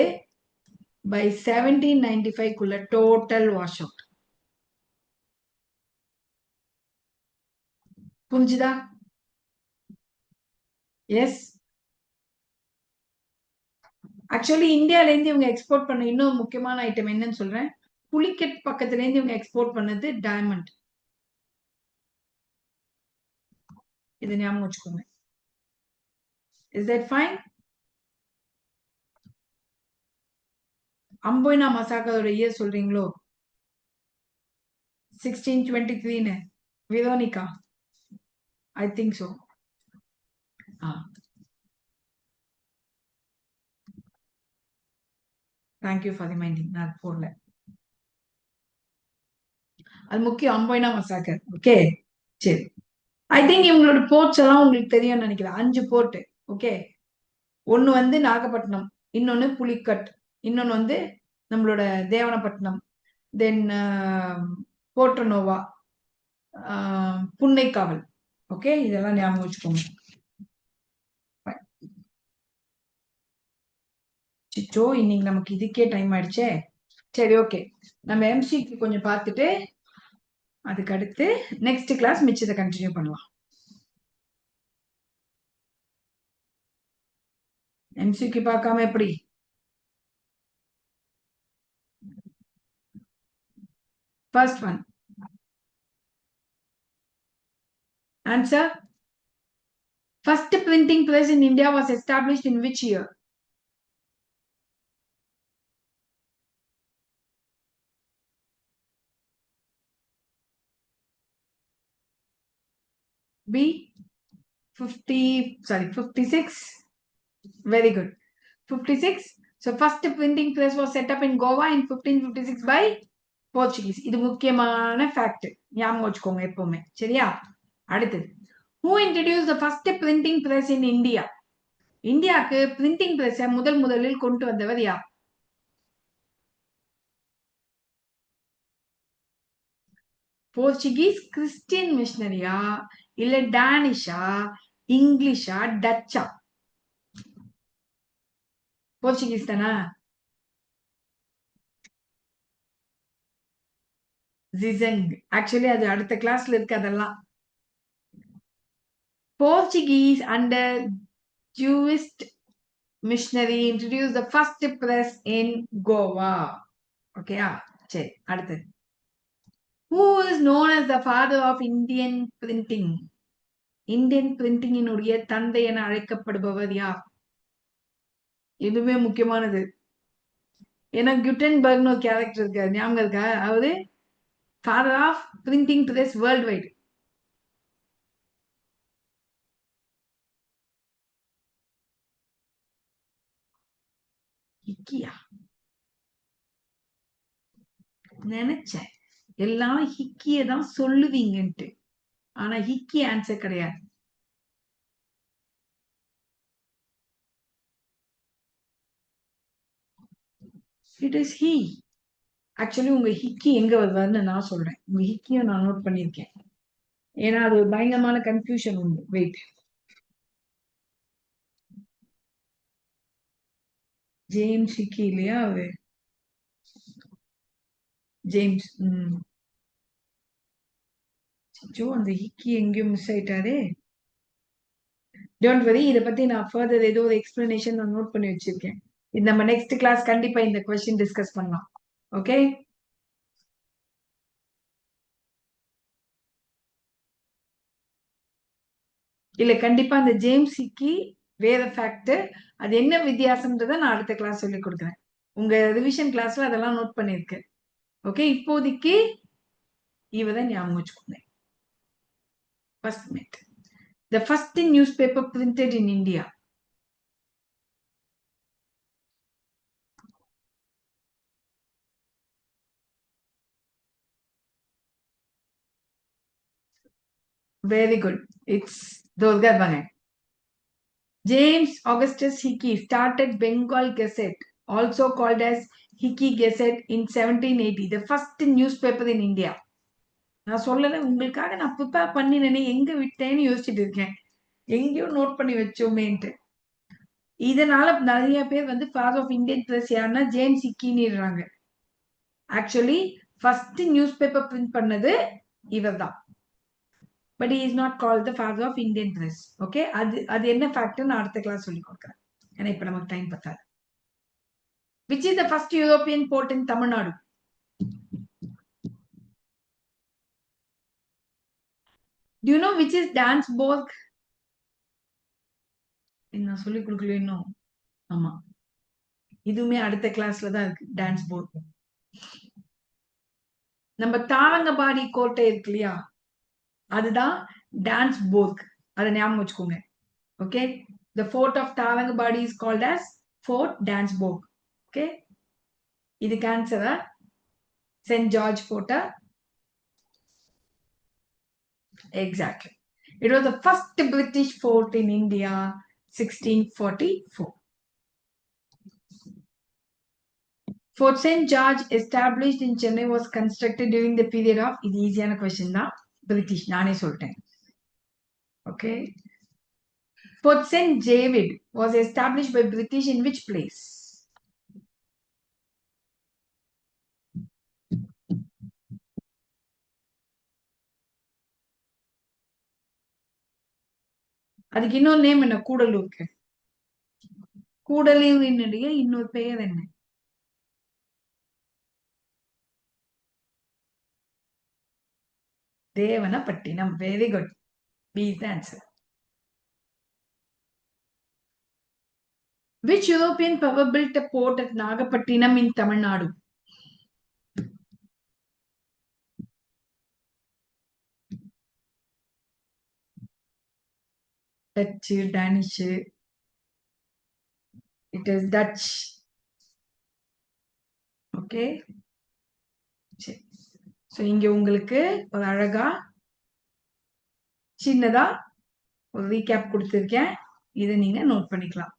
பை 1795 டோட்டல் வாஷ் அவுட். புரிஞ்சுதா? எஸ். ஆக்சுவலி இந்தியால இருந்து இவங்க எக்ஸ்போர்ட் பண்ண இன்னொரு முக்கியமான ஐட்டம் என்னன்னு சொல்றேன். புலிக்கட் பக்கத்துல இருந்து இவங்க எக்ஸ்போர்ட் பண்ணது டைமண்ட். இது ஞாபகம் வச்சுக்கோங்க. Is that fine? அம்போயினா மசாக்கரோட இயர் சொல்றீங்களோ? 1623 Veronica. I think so. Thank you for reminding. நான் போடல. அது முக்கியம். அம்போய்னா மசாக்கர். ஓகே, சரி. ஐ திங்க் இவங்களோட போர்ட்ஸ் எல்லாம் உங்களுக்கு தெரியும்னு நினைக்கிறேன். 5 போர்ட். ஓகே, ஒன்னு வந்து நாகப்பட்டினம், இன்னொன்னு புலிக்கட், இன்னொன்னு வந்து நம்மளோட தேவனப்பட்டினம், தென் போர்ட்டனோவா, புன்னைக்காவல். ஓகே, இதெல்லாம் ஞாபகம் வச்சுக்கோங்க. சிச்சோ, இன்னைக்கு நமக்கு இதுக்கே டைம் ஆயிடுச்சே. சரி, ஓகே, நம்ம எம்சிக்கு கொஞ்சம் பார்த்துட்டு அதுக்கு அடுத்து நெக்ஸ்ட் கிளாஸ் மிச்சத்தை கண்டினியூ பண்ணலாம். எம்சிக்கு பார்க்காம எப்படி? First one answer. First printing press in India was established in which year? B. 56. Very good. 56. So first printing press was set up in Goa in 1556 by Portuguese. இது முக்கியமான fact. ஞாபகம் வச்சுக்கோங்க எப்பவுமே. சரியா? அடுத்தது. Who introduced the first printing press in India? இந்தியாவுக்கு printing press முதலில் கொண்டு வந்தவர் யார்? போர்ச்சுகீஸ் கிறிஸ்டியன் மிஷனரியா, இல்ல டானிஷா, இங்கிலீஷா, டச்சா? போர்ச்சுகீஸ் தானா? ஜிசங். ஆக்சுவலி அது அடுத்த கிளாஸ்ல இருக்கு அதெல்லாம். Portuguese under Jewish missionary introduced the first press in Goa. Okay, சரி, அடுத்தது. Who is known as the father of Indian printing? Indian பிரிண்டிங்கினுடைய தந்தை என அழைக்கப்படுபவர் யார்? இதுவே முக்கியமானது. ஏன்னா குட்டன்பர்க்னு ஒரு கேரக்டர் இருக்காரு, ஞாபகம் இருக்கா? அவரு father of printing press world wide. ஹிக்கியா? நினைச்சேன் எல்லாம் ஹிக்கிய தான் சொல்லுவீங்கன்ட்டு. ஆனா ஹிக்கி ஆன்சர் கிடையாது. It is he. ஆக்சுவலி உங்க ஹிக்கி எங்க வருவாருன்னு நான் சொல்றேன். உங்க ஹிக்கியும் நான் நோட் பண்ணிருக்கேன். ஏன்னா அது ஒரு பயங்கரமான கன்ஃபியூஷன் உண்டு. வெயிட். ஜேம்ஸ் ஹிக்கி இல்லையா அவரு? ஜேம்ஸ். ஜோ, அந்த ஹிக்கி எங்கேயோ மிஸ் ஆயிட்டாரே. டோன்ட் வரி, இதை பத்தி நான் ஃபர்தர் ஏதோ ஒரு எக்ஸ்பிளனேஷன் நான் நோட் பண்ணி வச்சிருக்கேன். இது நம்ம நெக்ஸ்ட் கிளாஸ் கண்டிப்பா இந்த கொஸ்டின் டிஸ்கஸ் பண்ணலாம். ஓகே, இல்ல கண்டிப்பா அந்த ஜேம்ஸ் ஹிக்கி வேற ஃபேக்ட். அது என்ன வித்தியாசம்ன்றத நான் அடுத்த கிளாஸ் சொல்லி கொடுக்குறேன். உங்க ரிவிஷன் கிளாஸ்ல அதெல்லாம் நோட் பண்ணிருக்கேன். ஓகே, இப்போதைக்கு இவரை ஞாபகம் வச்சுக்கோங்க. First myth. The first newspaper printed in India. Very good. It's Durga Banai. James Augustus Hickey started Bengal Gazette, also called as Hickey Gazette, in 1780, the first newspaper in India. நான் சொல்லல உங்களுக்காக, நான் prepare பண்ணினேனே, எங்க விட்டேன்னு யோசிச்சுட்டு இருக்கேன். எங்கேயோ note பண்ணி வச்சோமேன்ட்டு. இதனால நிறைய பேர் வந்து ஃபாதர் ஆஃப் இந்தியன் பிரஸ் யாருன்னா ஜேம்ஸ் ஹிக்கின்னு. Actually first news paper print பண்ணது இவர் தான். But he is not called the father of Indian press. ஓகே, அது என்ன ஃபேக்ட் நான் அடுத்த கிளாஸ் சொல்லி கொடுக்குறேன். ஏன்னா இப்ப நமக்கு டைம் பத்தாது. Which is the first European port in Tamil Nadu? Do you know which is Dansborg? நான் சொல்லி கொடுக்கல இன்னும். ஆமா, இதுவுமே அடுத்த கிளாஸ்ல தான் இருக்கு. டான்ஸ்போர்க். நம்ம தாரங்கபாடி கோட்டை இருக்கு இல்லையா, அதுதான் டான்ஸ் போர்க். அதை ஞாபகம் வச்சுக்கோங்க. Okay, the fort of Tharangambadi is called as fort Dansborg. Okay, இதுக்கு ஆன்சரா சென்ட் ஜார்ஜ் ஃபோர்ட்டா? Exactly. It was the first British fort in India, 1644. Fort St. George, established in Chennai, was constructed during the period of, இது ஈஸியான question தான், British. நானே சொல்லிட்டேன். Okay, Fort St. David was established by British in which place? அதுக்கு இன்னொரு name என்ன? கூடலூருக்கு. கூடலூரினுடைய இன்னொரு பெயர் என்ன? Devanampattinam. Very good. B is the answer. Which European power built a port at Nagapattinam in Tamil Nadu? Dutch, Danish. It is Dutch. Okay, சரி. So இங்க உங்களுக்கு ஒரு அழகா சின்னதா ஒரு ரீகேப் கொடுத்துருக்கேன். இதை நீங்க நோட் பண்ணிக்கலாம்.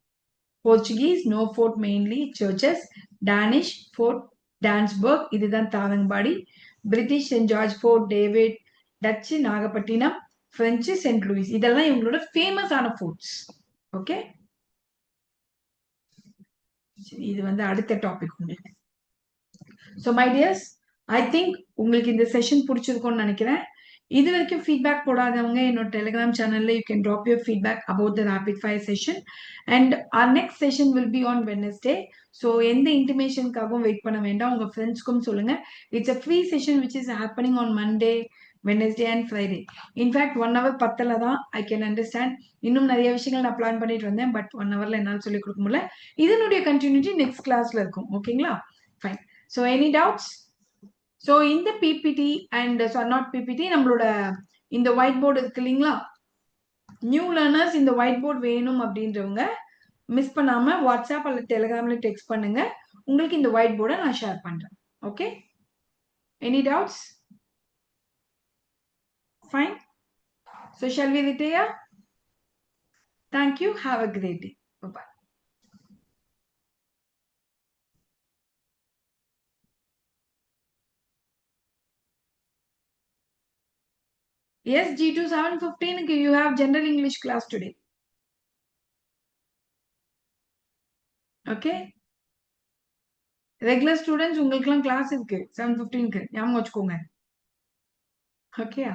Portuguese no fort, mainly churches. Danish fort Dansborg, இதுதான் Tharangambadi. British Saint George fort David. Dutch Nagapattinam. French Saint Louis. இதெல்லாம் இவங்களோட ஃபேமஸ் ஆன ஃபோர்ட்ஸ். ஓகே, இது வந்து அடுத்த டாபிக் உங்களுக்கு. So my tears, I think உங்களுக்கு இந்த செஷன் பிடிச்சிருக்கும்னு நினைக்கிறேன். இது வரைக்கும் ஃபீட்பேக் போடாதவங்க என்னோட டெலிகிராம் சேனல்ல you can drop your feedback about the rapid fire session. And our next session will be on Wednesday. So எந்த இன்டிமேஷனுக்காகவும் வெயிட் பண்ண வேண்டாம். உங்க ஃப்ரெண்ட்ஸ்க்கும் சொல்லுங்க. It's a free session which is happening on Monday, Wednesday and Friday. In fact 1 hour பத்தல தான். I can understand. இன்னும் நிறைய விஷயங்கள் நான் பிளான் பண்ணிட்டு வந்தேன். பட் 1 hourல என்னால் சொல்லிக் கொடுக்க முடியல. இதனுடைய கண்டினியூட்டி நெக்ஸ்ட் கிளாஸ்ல இருக்கும். ஓகேங்களா? Fine. So any doubts? So இந்த பிபிடி அண்ட் நாட் பிபிடி, நம்மளோட இந்த ஒயிட் போர்டு இருக்கு இல்லைங்களா, நியூ லேர்னர்ஸ் இந்த ஒயிட் போர்டு வேணும் அப்படின்றவங்க மிஸ் பண்ணாம வாட்ஸ்அப் அல்லது டெலிகிராம்ல டெக்ஸ்ட் பண்ணுங்க. உங்களுக்கு இந்த ஒயிட் போர்டை நான் ஷேர் பண்றேன். Okay, any doubts? Fine. So shall we retire? Thank you. Have a great day. Bye. Yes, G2 7:15, you have general English class today. Okay? Regular students, உங்களுக்குலாம் கிளாஸ் இருக்கு 7:15க்கு. ஞாபகம் வச்சுக்கோங்க. ஓகே.